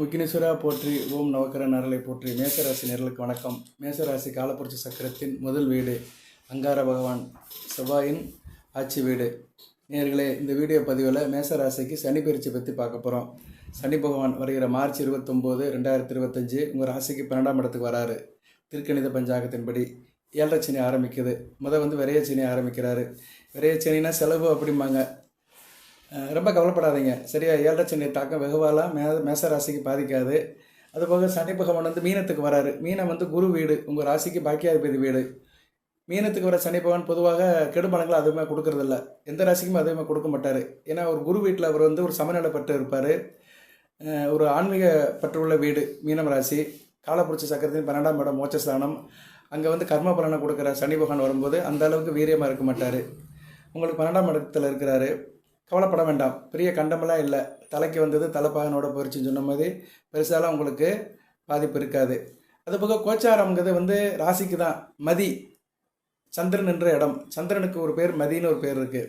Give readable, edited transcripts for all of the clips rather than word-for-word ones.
விக்னேஸ்வரா போற்றி, ஓம் நவக்கர நரலை போற்றி. மேசராசி நேர்களுக்கு வணக்கம். மேசராசி காலப்புரட்சி சக்கரத்தின் முதல் வீடு, அங்கார பகவான் செவ்வாயின் ஆட்சி வீடு. நேர்களே, இந்த வீடியோ பதிவில் மேசராசிக்கு சனி பயிற்சி பற்றி பார்க்க போகிறோம். சனி பகவான் வருகிற மார்ச் 29, 2025 உங்கள் ராசிக்கு 12ஆம் இடத்துக்கு வராரு. திருக்கணித பஞ்சாங்கத்தின்படி 7.5 சனி ஆரம்பிக்குது. விரைய சனி ஆரம்பிக்கிறாரு. விரைய சனினா செலவு அப்படிம்பாங்க. ரொம்ப கவலைப்படாதீங்க, சரியா? 7.5 சனி தாக்கம் வெகுவாலாம் மேசராசிக்கு பாதிக்காது. அதுபோக சனி பகவான் மீனத்துக்கு வராரு. மீனம் குரு வீடு, உங்கள் ராசிக்கு பாக்கியாதிபதி வீடு. மீனத்துக்கு வர சனி பகவான் பொதுவாக கெடுபலங்களை அதுவுமே கொடுக்கறதில்ல. எந்த ராசிக்குமே அதுவுமே கொடுக்க மாட்டார். ஏன்னா ஒரு குரு வீட்டில் அவர் ஒரு சமநிலை பட்டு இருப்பார். ஒரு ஆன்மீக பற்றுள்ள வீடு மீனம் ராசி. காலப்புரட்சி சக்கரத்தின் 12ஆம் இடம் மோட்சஸ்தானம். அங்கே கர்ம பலனை கொடுக்குற சனி பகவான் வரும்போது அந்த அளவுக்கு வீரியமாக இருக்க மாட்டார். உங்களுக்கு 12ஆம் இடத்துல இருக்கிறாரு. கவலைப்பட வேண்டாம், பெரிய கண்டமெல்லாம் இல்லை. தலைக்கு வந்தது தலைப்பாகனோட போயிடுச்சுன்னு சொன்ன மாதிரி பெருசாலாம் உங்களுக்கு பாதிப்பு இருக்காது. அதுபோக கோச்சாரம்ங்கிறது ராசிக்கு தான் மதி, சந்திரன் என்ற இடம். சந்திரனுக்கு ஒரு பேர் மதின்னு ஒரு பேர் இருக்குது.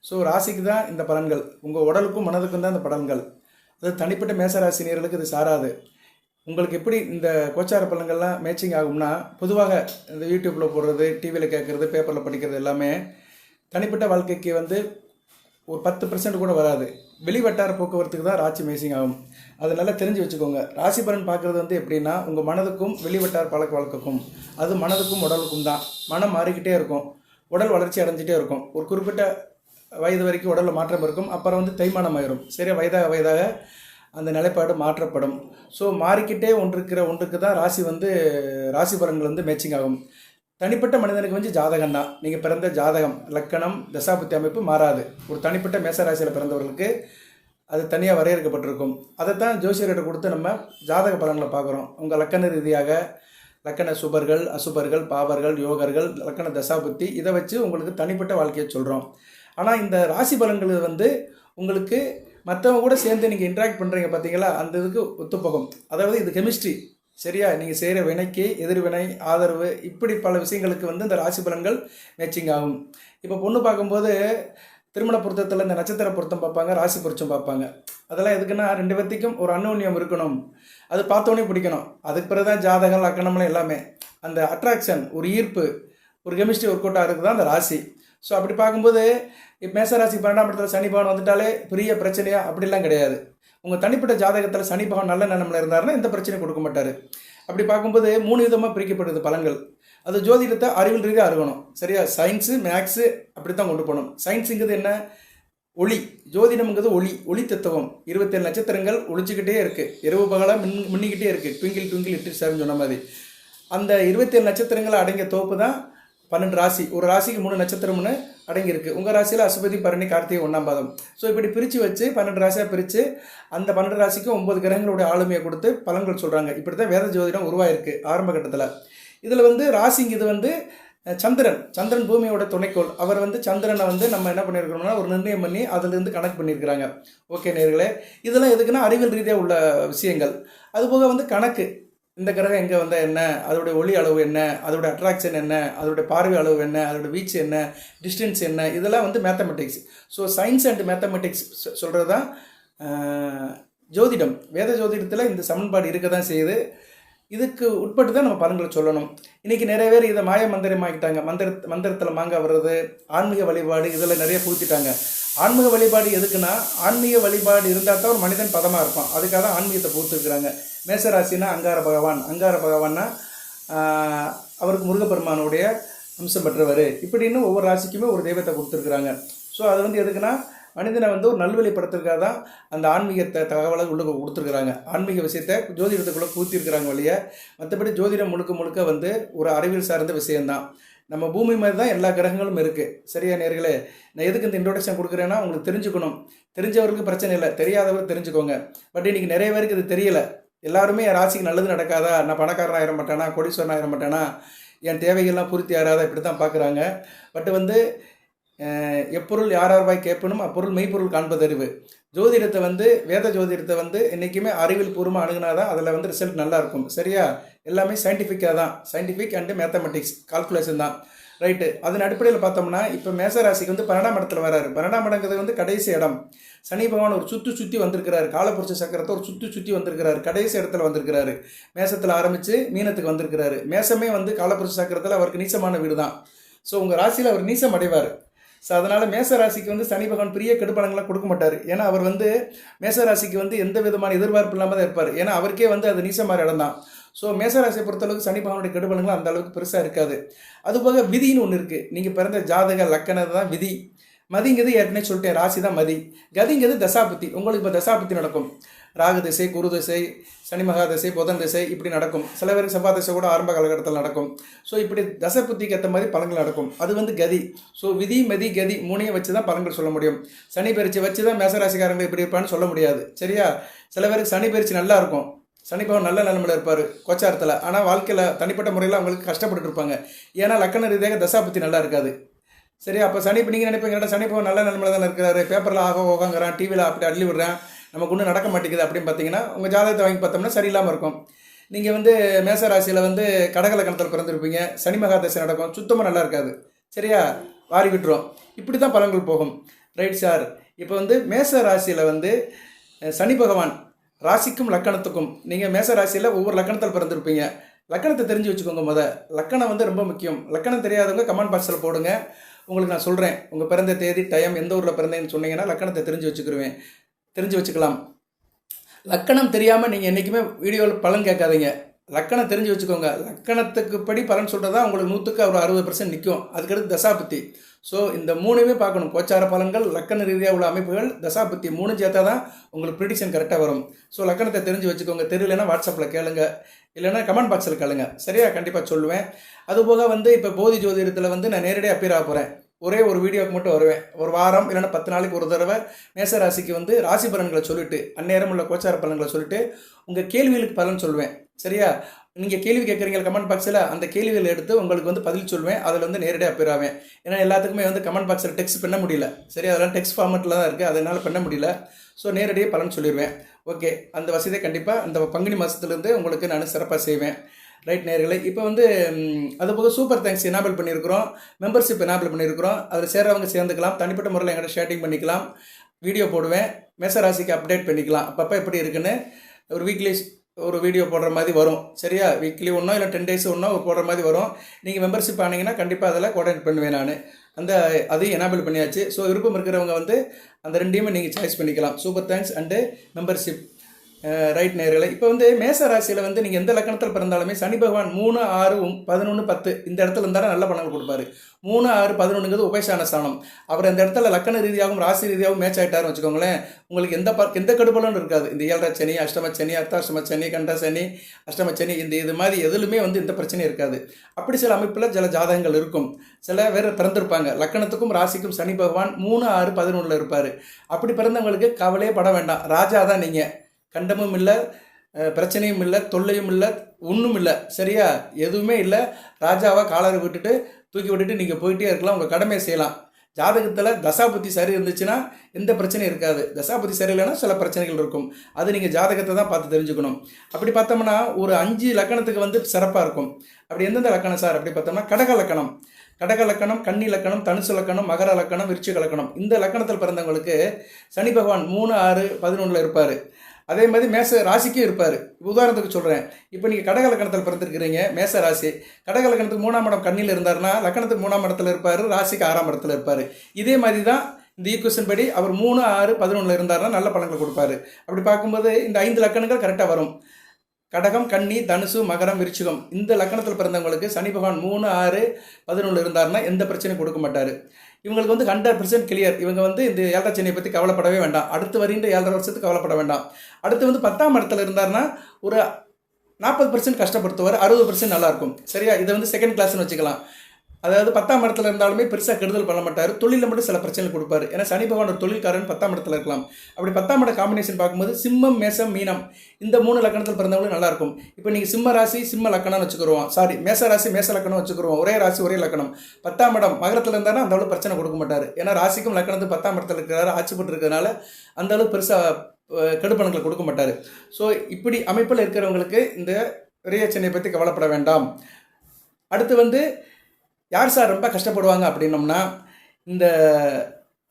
ஸோ ராசிக்கு தான் இந்த பலன்கள். உங்கள் உடலுக்கும் மனதுக்கும் தான் இந்த பலன்கள். அது தனிப்பட்ட மேசராசினியர்களுக்கு இது சாராது. உங்களுக்கு எப்படி இந்த கோச்சார பலன்கள்லாம் மேட்சிங் ஆகும்னா, பொதுவாக இந்த யூடியூப்பில் போடுறது, டிவியில் கேட்குறது, பேப்பரில் படிக்கிறது எல்லாமே தனிப்பட்ட வாழ்க்கைக்கு ஒரு 10% கூட வராது. வெளிவட்டார போக்குவரத்துக்கு தான் ராசி மேசிங் ஆகும். அதை நல்லா தெரிஞ்சு வச்சுக்கோங்க. ராசி பலன் பார்க்குறது எப்படின்னா, உங்கள் மனதுக்கும் வெளிவட்டார பழக்க வழக்கக்கும், அது மனதுக்கும் உடலுக்கும் தான். மனம் மாறிக்கிட்டே இருக்கும், உடல் வளர்ச்சி அடைஞ்சிட்டே இருக்கும். ஒரு குறிப்பிட்ட வயது வரைக்கும் உடலில் மாற்றம் இருக்கும். அப்புறம் தேய்மானம் ஆயிரும். சரியா? வயதாக அந்த நிலைப்பாடு மாற்றப்படும். ஸோ மாறிக்கிட்டே ஒன்றுக்கு தான் ராசி பலன்கள் மேட்சிங் ஆகும். தனிப்பட்ட மனிதனுக்கு ஜாதகம் தான். நீங்கள் பிறந்த ஜாதகம், லக்கணம், தசாபுத்தி அமைப்பு மாறாது. ஒரு தனிப்பட்ட மேசராசியில் பிறந்தவர்களுக்கு அது தனியாக வரையறுக்கப்பட்டிருக்கும். அதைத்தான் ஜோசியர்கிட்ட கொடுத்து நம்ம ஜாதக பலன்களை பார்க்குறோம். உங்கள் லக்கண ரீதியாக லக்கண சுபர்கள், அசுபர்கள், பாவர்கள், யோகர்கள், லக்கண தசாபுத்தி, இதை வச்சு உங்களுக்கு தனிப்பட்ட வாழ்க்கையை சொல்கிறோம். ஆனால் இந்த ராசி பலன்கள் உங்களுக்கு மற்றவங்க கூட சேர்ந்து நீங்கள் இன்ட்ராக்ட் பண்ணுறீங்க பார்த்தீங்களா, அந்த இதுக்கு ஒத்துப்போகும். அதாவது இது கெமிஸ்ட்ரி. சரியா? நீங்கள் செய்கிற வினைக்கு எதிர்வினை, ஆதரவு, இப்படி பல விஷயங்களுக்கு இந்த ராசி பலன்கள் மேட்சிங் ஆகும். இப்போ பொண்ணு பார்க்கும்போது திருமண பொருத்தத்தில் இந்த நட்சத்திர பொருத்தம் பார்ப்பாங்க, ராசி பொருத்தம் பார்ப்பாங்க. அதெல்லாம் எதுக்குன்னா, 2 பேர்த்துக்கும் ஒரு அந்யோன்யம் இருக்கணும். அது பார்த்தோன்னே பிடிக்கணும். அதுக்கு பிறகு தான் ஜாதகம், லக்கணம்லாம் எல்லாமே. அந்த அட்ராக்ஷன், ஒரு ஈர்ப்பு, ஒரு கெமிஸ்ட்ரி ஒர்க் அவுட்டாக இருக்குது தான் அந்த ராசி. ஸோ அப்படி பார்க்கும்போது இப்போ மேசராசி 12ஆம் இடத்துல சனி பகவான் வந்துட்டாலே பெரிய பிரச்சனையா அப்படிலாம் கிடையாது. உங்கள் தனிப்பட்ட ஜாதகத்தில் சனி பகவான் நல்ல நிலமில் இருந்தாருன்னா எந்த பிரச்சனையும் கொடுக்க மாட்டார். அப்படி பார்க்கும்போது 3 விதமாக பிரிக்கப்படுது பலன்கள். அது ஜோதிடத்தை அறிவியல் ரீதியாக அருகணும். சரியா? சயின்ஸு, மேக்ஸு அப்படி தான் கொண்டு போகணும். சயின்ஸுங்கிறது என்ன? ஒளி. ஜோதிடம்ங்கிறது ஒளி தத்துவம். 27 நட்சத்திரங்கள் ஒளிச்சிக்கிட்டே இருக்குது, இரவு பகலாக மின்னிக்கிட்டே இருக்குது. ட்விங்கிள் இட்டு சார்னு சொன்ன மாதிரி அந்த 27 நட்சத்திரங்கள் அடங்கிய தொகுப்பு தான் 12 ராசி. ஒரு ராசிக்கு 3 நட்சத்திரம்னு அடங்கியிருக்கு. உங்கள் ராசியில் அசுபதி, பரணி, கார்த்திகை 1ஆம் பாதம். ஸோ இப்படி பிரித்து வச்சு 12 ராசியாக பிரித்து அந்த 12 ராசிக்கும் 9 கிரகங்களுடைய ஆளுமையை கொடுத்து பலன்கள் சொல்கிறாங்க. இப்படி தான் வேத ஜோதிடம் உருவாயிருக்கு ஆரம்ப கட்டத்தில். இதில் ராசிங்க இது சந்திரன் பூமியோட துணைக்கோள். அவர் சந்திரனை நம்ம என்ன பண்ணியிருக்கிறோம்னா ஒரு நிர்ணயம் பண்ணி அதிலிருந்து கணக்கு பண்ணியிருக்கிறாங்க. ஓகே நேர்களே, இதெல்லாம் எதுக்குன்னா அறிவியல் ரீதியாக உள்ள விஷயங்கள். அதுபோக கணக்கு, இந்த கிரகம் எங்கே வந்தால் என்ன, அதோடைய ஒளி அளவு என்ன, அதோட அட்ராக்ஷன் என்ன, அதோடைய பார்வை அளவு என்ன, அதோட வீச்சு என்ன, டிஸ்டன்ஸ் என்ன, இதெல்லாம் mathematics. So science and mathematics சொல்கிறது தான் ஜோதிடம். வேத ஜோதிடத்தில் இந்த சமன்பாடு இருக்க தான் செய்யுது. இதுக்கு உட்பட்டு தான் நம்ம பலன்களை சொல்லணும். இன்றைக்கி நிறைய பேர் இதை மாய மந்திரமாக்கிட்டாங்க. மந்திரத்தில் மாங்காய் வர்றது, ஆன்மீக வழிபாடு, இதில் நிறைய பூத்திட்டாங்க. ஆன்மீக வழிபாடு எதுக்குன்னா, ஆன்மீக வழிபாடு இருந்தால் தான் ஒரு மனிதன் பதமாக இருப்பான். அதுக்காக தான் ஆன்மீகத்தை பூத்துருக்குறாங்க. மேசராசினா அங்கார பகவான்னா அவருக்கு முருகப்பெருமானுடைய அம்சம் பெற்றவர். இப்படின்னு ஒவ்வொரு ராசிக்குமே ஒரு தெய்வத்தை கொடுத்துருக்குறாங்க. ஸோ அது எதுக்குன்னா, மனிதனை ஒரு நல்வழிப்படுத்துறதுக்காக தான் அந்த ஆன்மீகத்தை தகவலை உள்ள கொடுத்துருக்குறாங்க. ஆன்மீக விஷயத்தை ஜோதிடத்துக்குள்ளே பூத்திருக்கிறாங்க வழிய. மற்றபடி ஜோதிடம் முழுக்க ஒரு அறிவியல் சார்ந்த விஷயந்தான். நம்ம பூமி மாதிரி தான் எல்லா கிரகங்களும் இருக்குது. சரியா நேர்களே? நான் எதுக்கு இந்த இன்ட்ரோடக்ஷன் கொடுக்குறேன்னா, உங்களுக்கு தெரிஞ்சுக்கணும். தெரிஞ்சவருக்கு பிரச்சனை இல்லை, தெரியாதவர் தெரிஞ்சுக்கோங்க. பட் இன்றைக்கி நிறைய பேருக்கு இது தெரியலை. எல்லாருமே என் ராசிக்கு நல்லது நடக்காதா, நான் பணக்காரன் ஆயிட மாட்டேனா, கோடீஸ்வரன் ஆயிட மாட்டேனா, என் தேவைகள்லாம் பூர்த்தி ஆகாதா, இப்படி தான் பார்க்குறாங்க. பட் எப்பொருள் யாரார்வாய் கேட்பனும் அப்பொருள் மெய்ப்பொருள் காண்பதறிவு. ஜோதிடத்தை வேத ஜோதிடத்தை என்றைக்குமே அறிவியல் பூர்வமாக அணுகுனாதான் அதில் ரிசல்ட் நல்லாயிருக்கும். சரியா? எல்லாமே சயின்டிஃபிக்காக தான். சயின்டிஃபிக் அண்டு மேத்தமெட்டிக்ஸ், கால்குலேஷன் தான். ரைட்டு. அதன் அடிப்படையில் பார்த்தோம்னா இப்போ மேசராசிக்கு வந்து 12ஆம் இடத்துல வராரு. 12ஆம் இடங்கிறது வந்து கடைசி இடம். சனி பகவான் ஒரு சுற்றி வந்திருக்கிறாரு. காலபுருஷ சக்கரத்தை ஒரு சுற்றி வந்திருக்கிறாரு. கடைசி இடத்துல வந்திருக்கிறாரு. மேசத்தில் ஆரம்பித்து மீனத்துக்கு வந்திருக்கிறாரு. மேசமே வந்து காலபுருஷ சக்கரத்தில் அவருக்கு நீசமான வீடு தான். ஸோ உங்கள் ராசியில் அவர் நீசம் அடைவார். ஸோ அதனால் மேசராசிக்கு வந்து சனி பகவான் பெரிய கெடுபலங்கள்லாம் கொடுக்க மாட்டார். ஏன்னா அவர் வந்து மேசராசிக்கு வந்து எந்த விதமான எதிர்பார்ப்பு இல்லாமல் தான் இருப்பார். ஏன்னா அவருக்கே வந்து அது நீசமான இடம் தான். ஸோ மேசராசியை பொறுத்தளவுக்கு சனி பகவானுடைய கெடுபலங்கள் அந்த அளவுக்கு பெருசாக இருக்காது. அதுபோக விதின்னு ஒன்று இருக்குது. நீங்கள் பிறந்த ஜாதக லக்கணம் தான் விதி. மதிங்கிறது ஏற்கனவே சொல்லிட்டேன், ராசி தான் மதி. கதிங்கிறது தசாபுத்தி. உங்களுக்கு இப்போ தசாபுத்தி நடக்கும். ராகு திசை, குரு திசை, சனி மகா திசை, புதன் திசை இப்படி நடக்கும். சில பேருக்கு செவ்வாய் திசை கூட ஆரம்ப காலகட்டத்தில் நடக்கும். ஸோ இப்படி தசபுத்திக்கு ஏற்ற மாதிரி பலன்கள் நடக்கும். அது வந்து கதி. ஸோ விதி, மதி, கதி மூணையும் வச்சு தான் பலன்கள் சொல்ல முடியும். சனி பயிற்சி வச்சு தான் மேசராசிக்காரங்க இப்படி இருப்பான்னு சொல்ல முடியாது. சரியா? சில பேருக்கு சனி பயிற்சி நல்லா இருக்கும். சனி பகவான் நல்ல நிலைமையில் இருப்பார் கோச்சாரத்தில். ஆனால் வாழ்க்கையில் தனிப்பட்ட முறையில் அவங்களுக்கு கஷ்டப்பட்டு இருப்பாங்க. ஏன்னா லக்கண ரீதியாக தசாபுத்தி நல்லா இருக்காது. சரி, அப்போ சனி இப்போ நீங்கள் நினைப்பீங்க, சனி பகவான் நல்ல நிலைமையில் தானே இருக்கிறாரு, பேப்பரில் ஓகாங்கிறான், டிவியில் அப்படி அள்ளி விடுறேன், நமக்கு ஒன்றும் நடக்க மாட்டேங்குது அப்படின்னு பார்த்தீங்கன்னா உங்கள் ஜாதகத்தை வாங்கி பார்த்தோம்னா சரியில்லாமல் இருக்கும். நீங்கள் வந்து மேசராசியில் வந்து கடகலக்கணத்தில் பிறந்திருப்பீங்க. சனி மகா தசை நடக்கும், சுத்தமாக நல்லா இருக்காது. சரியா? வாரி விட்டுரும். இப்படி தான் பலன்கள் போகும். Right sir. இப்போ வந்து மேச ராசியில் வந்து சனி பகவான் ராசிக்கும் லக்கணத்துக்கும், நீங்கள் மேச ராசியில் ஒவ்வொரு லக்கணத்தில் பிறந்திருப்பீங்க. லக்கணத்தை தெரிஞ்சு வச்சுக்கோங்க. லக்கணம் வந்து ரொம்ப முக்கியம். லக்கணம் தெரியாதவங்க கமெண்ட் பாக்ஸில் போடுங்க. உங்களுக்கு நான் சொல்கிறேன், உங்கள் பிறந்த தேதி, டைம், எந்த ஊரில் பிறந்தேன்னு சொன்னீங்கன்னா லக்கணத்தை தெரிஞ்சு வச்சுக்கலாம். லக்கணம் தெரியாமல் நீங்கள் என்றைக்குமே வீடியோவில் பலன் கேட்காதீங்க. லக்கணம் தெரிஞ்சு வச்சுக்கோங்க. லக்கணத்துக்கு படி பலன் சொல்கிறதா உங்களுக்கு 100க்கு ஒரு 60% நிற்கும். அதுக்கடுத்து தசாபுத்தி. ஸோ இந்த மூணுமே பார்க்கணும். கோச்சார பலன்கள், லக்கண ரீதியாக உள்ள அமைப்புகள், தசாபுத்தி 3 சேர்த்தா தான் உங்களுக்கு ப்ரிடிக்ஷன் கரெக்டாக வரும். ஸோ லக்கணத்தை தெரிஞ்சு வச்சுக்கோங்க. தெரியலன்னா வாட்ஸ்அப்பில் கேளுங்க, இல்லைன்னா கமெண்ட் பாக்ஸில் கேளுங்க. சரியா? கண்டிப்பாக சொல்லுவேன். அதுபோக வந்து இப்போ போதி ஜோதிடத்தில் வந்து நான் நேரடியாக அப்பியர் ஆக போகிறேன். ஒரே ஒரு வீடியோக்கு மட்டும் வருவேன். ஒரு வாரம் இல்லைன்னா 10 நாளைக்கு ஒரு தடவை மேசராசிக்கு வந்து ராசி பலன்களை சொல்லிவிட்டு, அந்நேரம் உள்ள கோச்சார பலன்களை சொல்லிவிட்டு உங்கள் கேள்விகளுக்கு பலன் சொல்லுவேன். சரியா? நீங்கள் கேள்வி கேட்குறீங்க கமெண்ட் பாக்ஸில், அந்த கேள்விகள் எடுத்து உங்களுக்கு வந்து பதில் சொல்லுவேன். அதில் வந்து நேரடியாக அப்பியர் ஆவேன். ஏன்னா எல்லாத்துக்குமே வந்து கமெண்ட் பாக்ஸில் டெக்ஸ்ட் பண்ண முடியல. சரி, அதெல்லாம் டெக்ஸ்ட் ஃபார்மெட்டில் தான் இருக்குது, அதனால் பண்ண முடியல. ஸோ நேரடியாக பலன் சொல்லிடுவேன். ஓகே, அந்த வசதியை கண்டிப்பாக அந்த பங்குனி மாதத்துலேருந்து உங்களுக்கு நான் சிறப்பாக செய்வேன். ரைட் நேயர்களே, இப்போ வந்து அதுபோக சூப்பர் தேங்க்ஸ் எனேபிள் பண்ணியிருக்கிறோம், மெம்பர்ஷிப் எனேபிள் பண்ணியிருக்கிறோம். அதில் சேர்றவங்க சேர்ந்துக்கலாம். தனிப்பட்ட முறையில் எங்கிட்ட ஷேட்டிங் பண்ணிக்கலாம். வீடியோ போடுவேன். மேசராசிக்கு அப்டேட் பண்ணிக்கலாம். அப்பப்போ எப்படி இருக்குன்னு ஒரு வீக்லி ஒரு வீடியோ போடுற மாதிரி வரும். சரியா? வீக்லி ஒன்றோ இல்லை 10 days ஒன்றோ போடுற மாதிரி வரும். நீங்கள் மெம்பர்ஷிப் ஆனீங்கன்னா கண்டிப்பாக அதில் கோஆர்டினேட் பண்ணுவேன் நான். அதையும் எனேபிள் பண்ணியாச்சு. ஸோ விருப்பம் இருக்கிறவங்க வந்து அந்த ரெண்டையுமே நீங்கள் சாய்ஸ் பண்ணிக்கலாம். Super thanks and membership. Right நேயர்களே, இப்போ வந்து மேச ராசியில் வந்து நீங்கள் எந்த லக்கணத்தில் பிறந்தாலுமே சனி பகவான் 3, 6, 11, 10 இந்த இடத்துல இருந்தாலும் நல்ல பலன்கள் கொடுப்பாரு. 3, 6, 11ங்கிறது உபயசான ஸ்தானம். அவர் அந்த இடத்துல லக்கண ரீதியாகவும் ராசி ரீதியாகவும் மேட்ச் ஆகிட்டாருன்னு வச்சுக்கோங்களேன், உங்களுக்கு எந்த கடுபலனும் இருக்காது. இந்த 7 சனி, அஷ்டம சனி, அர்த்தாஷ்டம சனி, கண்ட சனி, அஷ்டம சனி, இது மாதிரி எதுலுமே வந்து இந்த பிரச்சனையும் இருக்காது. அப்படி சில அமைப்பில் சில ஜாதகங்கள் இருக்கும். சில பேர் பிறந்திருப்பாங்க லக்கணத்துக்கும் ராசிக்கும் சனி பகவான் 3, 6, 11 இருப்பார். அப்படி பிறந்தவங்களுக்கு கவலையே பட வேண்டாம். ராஜா தான் நீங்கள். கண்டமும் இல்லை, பிரச்சனையும் இல்லை, தொல்லையும் இல்லை, ஒன்றும் இல்லை. சரியா? எதுவுமே இல்லை. ராஜாவை காலரை தூக்கி விட்டுட்டு நீங்கள் போயிட்டே இருக்கலாம். உங்கள் கடமையை செய்யலாம். ஜாதகத்தில் தசாபுத்தி சரி இருந்துச்சுன்னா எந்த பிரச்சனையும் இருக்காது. தசாபுத்தி சரியில்லைன்னா சில பிரச்சனைகள் இருக்கும். அது நீங்கள் ஜாதகத்தை தான் பார்த்து தெரிஞ்சுக்கணும். அப்படி பார்த்தோம்னா ஒரு 5 லக்கணத்துக்கு வந்து சிறப்பாக இருக்கும். அப்படி எந்தெந்த லக்கணம் சார் அப்படி பார்த்தோம்னா கடக லக்கணம், கன்னி லக்கணம், தனுசு லக்கணம், மகர லக்கணம், விருச்சிக லக்கணம். இந்த லக்கணத்தில் பிறந்தவங்களுக்கு சனி பகவான் 3, 6, 11 இருப்பார். அதே மாதிரி மேச ராசிக்கும் இருப்பார். உதாரணத்துக்கு சொல்கிறேன், இப்போ நீங்கள் கடக லக்கணத்தில் பிறந்திருக்கிறீங்க, மேச ராசி. கடக லக்கணத்துக்கு 3ஆம் இடம் கண்ணியில் இருந்தார்னா லக்கணத்துக்கு 3ஆம் இடத்துல இருப்பார், ராசிக்கு 6ஆம் இடத்துல இருப்பார். இதே மாதிரி தான் இந்த ஈக்குவேஷன் படி அவர் 3, 6, 11 இருந்தார்னா நல்ல பலன்கள் கொடுப்பாரு. அப்படி பார்க்கும்போது இந்த 5 லக்கணங்கள் கரெக்டாக வரும். கடகம், கன்னி, தனுசு, மகரம், விருச்சிகம் இந்த லக்கணத்தில் பிறந்தவங்களுக்கு சனி பகவான் 3, 6, 11 இருந்தார்னா எந்த பிரச்சனையும் கொடுக்க மாட்டார். இவங்களுக்கு வந்து 100% கிளியர். இவங்க வந்து இந்த 7 சனியை பற்றி கவலைப்படவே வேண்டாம். அடுத்து வருகின்ற 7.5 வருஷத்துக்கு கவலைப்பட வேண்டாம். அடுத்து வந்து 10ஆம் இடத்துல இருந்தார்னா ஒரு 40% கஷ்டப்படுத்துவார், 60% நல்லாயிருக்கும். சரியா? இதை வந்து செகண்ட் கிளாஸ்னு வச்சுக்கலாம். அதாவது 10ஆம் இடத்துல இருந்தாலுமே பெருசாக கெடுதல் பண்ண மாட்டார். தொழிலில் மட்டும் சில பிரச்சனைகள் கொடுப்பாரு. ஏன்னா சனி பகவான் ஒரு தொழில்காரன் 10ஆம் இடத்துல இருக்கலாம். அப்படி 10ஆம் இட காம்பினேஷன் பார்க்கும்போது சிம்மம், மேசம், மீனம் இந்த 3 லக்கணத்தில் பிறந்தவங்களும் நல்லாயிருக்கும். இப்போ நீங்கள் சிம்ம ராசி சிம்ம லக்கணம்னு வச்சுக்கிறோம், மேச ராசி மேச லக்கணம் வச்சுக்கிறோம். ஒரே ராசி ஒரே லக்கணம். 10ஆம் இடம் மகரத்தில் இருந்தாலும் அந்த அளவுக்கு பிரச்சனை கொடுக்க மாட்டார். ஏன்னா ராசிக்கும் லக்கணத்துக்கு 10ஆம் இடத்துல இருக்கிறாரு, ஆட்சி போட்டு இருக்கிறதுனால அந்த அளவுக்கு பெருசாக கெடுபலன்களை கொடுக்க மாட்டார். ஸோ இப்படி அமைப்பில் இருக்கிறவங்களுக்கு இந்த விரையச்சனையை பற்றி கவலைப்பட வேண்டாம். அடுத்து வந்து யார் சார் ரொம்ப கஷ்டப்படுவாங்க அப்படின்னோம்னா, இந்த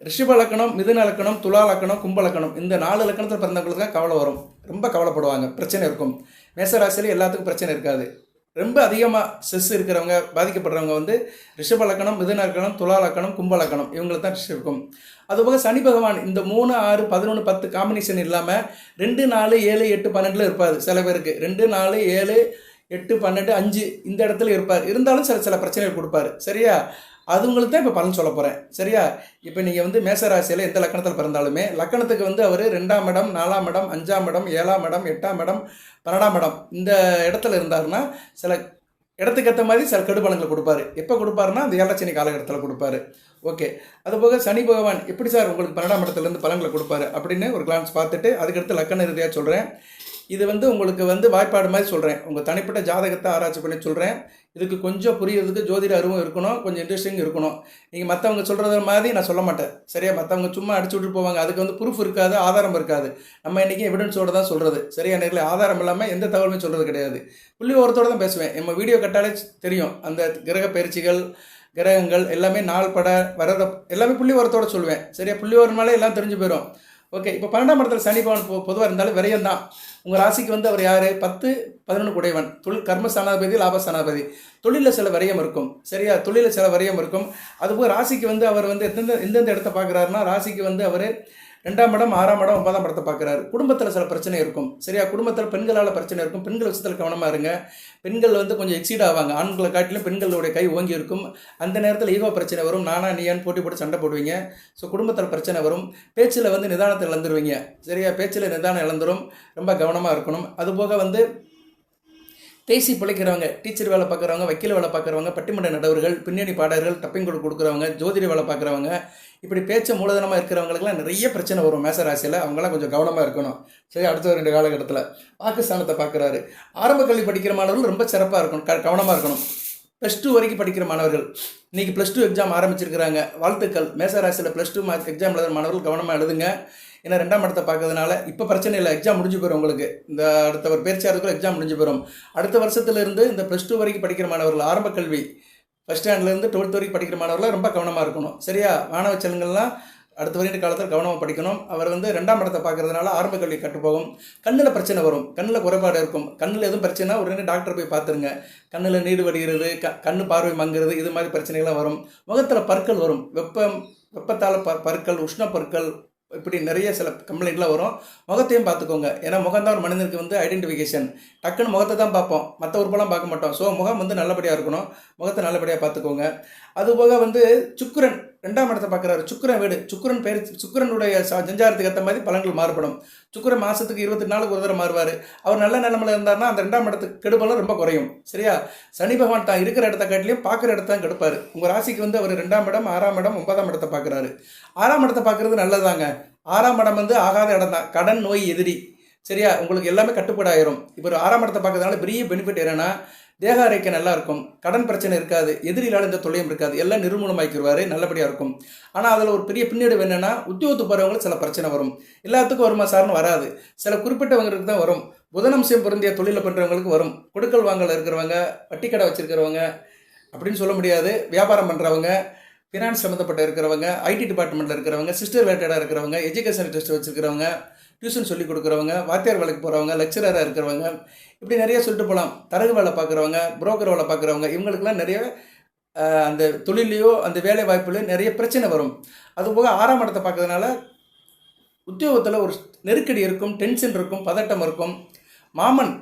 ரிஷப லக்கணம், மிதுன லக்கணம், துலா லக்கணம், கும்ப லக்கணம் இந்த 4 லக்கணத்தில் பிறந்தவங்களுக்கு தான் கவலை வரும். ரொம்ப கவலைப்படுவாங்க, பிரச்சனை இருக்கும். மேசராசியில் எல்லாத்துக்கும் பிரச்சனை இருக்காது. ரொம்ப அதிகமாக ஸ்ட்ரெஸ் இருக்கிறவங்க, பாதிக்கப்படுறவங்க வந்து ரிஷப லக்கணம், மிதுன லக்கணம், துலா லக்கணம், கும்ப லக்கணம் இவங்களுக்கு தான் ஸ்ட்ரெஸ் இருக்கும். அதுபோக சனி பகவான் இந்த 3, 6, 11, 10 காம்பினேஷன் இல்லாமல் 2, 4, 7, 8, 12 இருப்பார். சில பேருக்கு 2, 4, 7, 8, 12, 5 இந்த இடத்துல இருப்பார். இருந்தாலும் சில பிரச்சனைகள் கொடுப்பார். சரியா? அது உங்களுக்கு தான் இப்போ பலன் சொல்ல போகிறேன். சரியா? இப்போ நீங்கள் வந்து மேசராசியில் எந்த லக்கணத்தில் பிறந்தாலுமே லக்கணத்துக்கு வந்து அவர் 2ஆம் இடம், 4ஆம் இடம், 5ஆம் இடம், 7ஆம் இடம், 8ஆம் இடம், 12ஆம் இடம் இந்த இடத்துல இருந்தாருன்னா சில இடத்துக்கு ஏற்ற மாதிரி சில கெடுபலங்களை கொடுப்பாரு. எப்போ கொடுப்பாருன்னா அந்த 7 சனி காலகட்டத்தில் கொடுப்பாரு. ஓகே. அதுபோக சனி பகவான் எப்படி சார் உங்களுக்கு 12ஆம் இடத்துலேருந்து பலன்களை கொடுப்பாரு அப்படின்னு ஒரு கிளான்ஸ் பார்த்துட்டு அதுக்கடுத்து லக்கண ரீதியாக சொல்கிறேன். இது வந்து உங்களுக்கு வந்து வாய்ப்பாடு மாதிரி சொல்கிறேன். உங்கள் தனிப்பட்ட ஜாதகத்தை ஆராய்ச்சி பண்ணி சொல்கிறேன். இதுக்கு கொஞ்சம் புரியறதுக்கு ஜோதிட அறிவும் இருக்கணும், கொஞ்சம் இன்ட்ரெஸ்டிங் இருக்கணும். நீங்கள் மற்றவங்க சொல்கிறத மாதிரி நான் சொல்ல மாட்டேன். சரியா? மற்றவங்க சும்மா அடிச்சு விட்டு போவாங்க. அதுக்கு வந்து ப்ரூஃப் இருக்காது, ஆதாரம் இருக்காது. நம்ம இன்றைக்கி எவிடன்ஸோடு தான் சொல்கிறது. சரியா? நேரில் ஆதாரம் இல்லாமல் எந்த தகவலுமே சொல்கிறது கிடையாது. புள்ளி ஓரத்தோடு தான் பேசுவேன். நம்ம வீடியோ கட்டாலே தெரியும். அந்த கிரக பயிற்சிகள், கிரகங்கள் எல்லாமே நாள் பட வரத எல்லாமே புள்ளி ஓரத்தோடு சொல்லுவேன். சரியா? புள்ளி ஓரனாலே எல்லாம் தெரிஞ்சு போயிடும். ஓகே. இப்போ 12ஆம் இடத்துல சனி பகவான் பொதுவாக இருந்தாலும் விரயம் தான். உங்கள் ராசிக்கு வந்து அவர் யார்? 10, 11 குடைவன். தொழில் கர்மஸ்தானாதிபதி, லாபஸ்தானாதிபதி. தொழிலில் சில விரயம் இருக்கும். சரியா? தொழிலில் சில விரயம் இருக்கும். அதுபோல் ராசிக்கு வந்து அவர் வந்து எந்தெந்த இடத்த பார்க்குறாருன்னா, ராசிக்கு வந்து அவர் 2ஆம் இடம், 6ஆம் இடம், 9ஆம் இடத்தை பார்க்குறாரு. குடும்பத்தில் சில பிரச்சனை இருக்கும். சரியா? குடும்பத்தில் பெண்களால் பிரச்சனை இருக்கும். பெண்கள் விஷயத்தில் கவனமாக இருங்க. பெண்கள் வந்து கொஞ்சம் எக்ஸீட் ஆவாங்க. ஆண்களை காட்டிலும் பெண்களுடைய கை ஓங்கி இருக்கும். அந்த நேரத்தில் ஈகோ பிரச்சனை வரும். நானா நீயான்னு போட்டி போட்டு சண்டை போடுவீங்க. ஸோ குடும்பத்தில் பிரச்சனை வரும். பேச்சில் வந்து நிதானத்தை இழந்துருவீங்க. சரியா? பேச்சில் நிதானம் இழந்துரும். ரொம்ப கவனமாக இருக்கணும். அதுபோக வந்து பேசி பிழைக்கிறவங்க, டீச்சர் வேலை பார்க்குறவங்க, வக்கீல் வேலை பார்க்குறவங்க, பட்டிமன்ற நடுவர்கள், பின்னணி பாடகர்கள், டப்பிங் கொடுக்குறவங்க, ஜோதிட வேலை பார்க்குறவங்க, இப்படி பேச்ச மூலதனமாக இருக்கிறவங்களுக்குலாம் நிறைய பிரச்சனை வரும் மேசராசியில். அவங்களாம் கொஞ்சம் கவனமாக இருக்கணும். சரி, அடுத்த 2 காலகட்டத்தில் பாகிஸ்தானத்தை பார்க்குறாரு. ஆரம்ப கல்வி படிக்கிற மாணவர்கள் ரொம்ப சிறப்பாக இருக்கணும், கவனமாக இருக்கணும். +2 வரைக்கும் படிக்கிற மாணவர்கள் இன்றைக்கி +2 எக்ஸாம் ஆரம்பிச்சிருக்கிறாங்க. வாழ்த்துக்கள். மேசராசியில் +2 எக்ஸாம் எழுதுகிற மாணவர்கள் கவனமாக எழுதுங்க. ஏன்னா 2ஆம் இடத்தை பார்க்கறதுனால இப்போ பிரச்சனை இல்லை. எக்ஸாம் முடிஞ்சு போயிடும் உங்களுக்கு. இந்த அடுத்த ஒரு பேர்ச்சியாருக்குள்ள எக்ஸாம் முடிஞ்சு போயிடும். அடுத்த வருஷத்துலேருந்து இந்த +2 வரைக்கும் படிக்கிற மாணவர்கள், ஆரம்ப கல்வி ஃபஸ்ட் ஸ்டாண்டர்ட்லேருந்து 12th வரைக்கும் படிக்கிற மாணவர்கள் ரொம்ப கவனமாக இருக்கணும். சரியா? மாணவ செல்வங்கள்லாம் அடுத்த வருகிற காலத்தில் கவனமாக படிக்கணும். அவர் வந்து 2ஆம் இடத்தை பார்க்கறதுனால ஆரம்ப கல்வி கட்டுப்போகும். கண்ணில் பிரச்சனை வரும். கண்ணில் குறைபாடு இருக்கும். கண்ணில் எதுவும் பிரச்சனைனா உடனே டாக்டர் போய் பார்த்துருங்க. கண்ணில் நீடு வடிகிறது, கண்ணு பார்வை மங்குறது, இது மாதிரி பிரச்சனைகள்லாம் வரும். முகத்தில் பற்கள் வரும். வெப்பத்தால் பற்கள், உஷ்ண பற்கள், இப்படி நிறைய சில கம்ப்ளைண்ட்லாம் வரும். முகத்தையும் பார்த்துக்கோங்க. ஏன்னா முகம் தான் ஒரு மனிதனுக்கு வந்து ஐடென்டிஃபிகேஷன். டக்குன்னு முகத்தை தான் பார்ப்போம், மற்ற உறுப்பெல்லாம் பார்க்க மாட்டோம். ஸோ முகம் வந்து நல்லபடியாக இருக்கணும். முகத்தை நல்லபடியாக பார்த்துக்கோங்க. அதுபோக வந்து சுக்கிரன் 2ஆம் இடத்தை பார்க்குறாரு. சுக்கிரன் வீடு, சுக்கிரன் பேர், சுக்கிரனுடைய சஞ்சாரத்துக்கு ஏற்ற மாதிரி பலன்கள் மாறுபடும். சுக்கிரன் மாதத்துக்கு 28 நாளுக்கு ஒரு தடவை மாறுவார். அவர் நல்ல நிலைமையில் இருந்தார்னா அந்த 2ஆம் இடத்துக்கு கெடுபலம் ரொம்ப குறையும். சரியா? சனி பகவான் தான் இருக்கிற இடத்த காட்டிலையும் பார்க்குற இடத்த தான் கெடுப்பார். உங்கள் ராசிக்கு வந்து அவர் 2ஆம் இடம், 6ஆம் இடம், 9ஆம் இடத்தை பார்க்குறாரு. 6ஆம் இடத்தை பார்க்குறது நல்லதாங்க. 6ஆம் இடம் வந்து ஆகாத இடம் தான். கடன், நோய், எதிரி. சரியா? உங்களுக்கு எல்லாமே கட்டுப்பாடாயிரும். இப்போ ஒரு 6ஆம் இடத்தை பார்க்கறதுனால பெரிய பெனிஃபிட் என்னன்னா, தேக ஆரோக்கியம் நல்லா இருக்கும். கடன் பிரச்சனை இருக்காது. எதிரிலால் இந்த தொல்லையும் இருக்காது. எல்லாம் நிர்மூலமாக்கிடுவார். நல்லபடியாக இருக்கும். ஆனால் அதில் ஒரு பெரிய பின்னடைவு என்னென்னா, உத்தியோகத்துக்கு போகிறவங்களுக்கு சில பிரச்சனை வரும். எல்லாத்துக்கும் வருமா சார்னு வராது. சில குறிப்பிட்டவங்களுக்கு தான் வரும். புதனம்சம் பொருந்திய தொழிலை பண்ணுறவங்களுக்கு வரும். கொடுக்கல் வாங்கல இருக்கிறவங்க, வட்டி கடை வச்சுருக்கிறவங்க அப்படின்னு சொல்ல முடியாது. வியாபாரம் பண்ணுறவங்க, ஃபினான்ஸ் சம்மந்தப்பட்ட இருக்கிறவங்க, ஐடி டிபார்ட்மெண்ட்டில் இருக்கிறவங்க, சிஸ்டர் ரிலேட்டடாக இருக்கிறவங்க, எஜுகேஷன் டெஸ்ட் வச்சுருக்கிறவங்க, டியூஷன் சொல்லி கொடுக்குறவங்க, வாத்தியார் வேலைக்கு போகிறவங்க, லெக்சராக இருக்கிறவங்க, இப்படி நிறைய சொல்லிட்டு போகலாம். தரகு வேலை பார்க்குறவங்க, புரோக்கர் வேலை பார்க்குறவங்க, இவங்களுக்கெல்லாம் நிறைய அந்த தொழிலையோ அந்த வேலை வாய்ப்புலையோ நிறைய பிரச்சனை வரும். அதுபோக 6ஆம் இடத்தை பார்க்கறதுனால உத்தியோகத்தில் ஒரு நெருக்கடி இருக்கும், டென்ஷன் இருக்கும், பதட்டம் இருக்கும். மாமன்,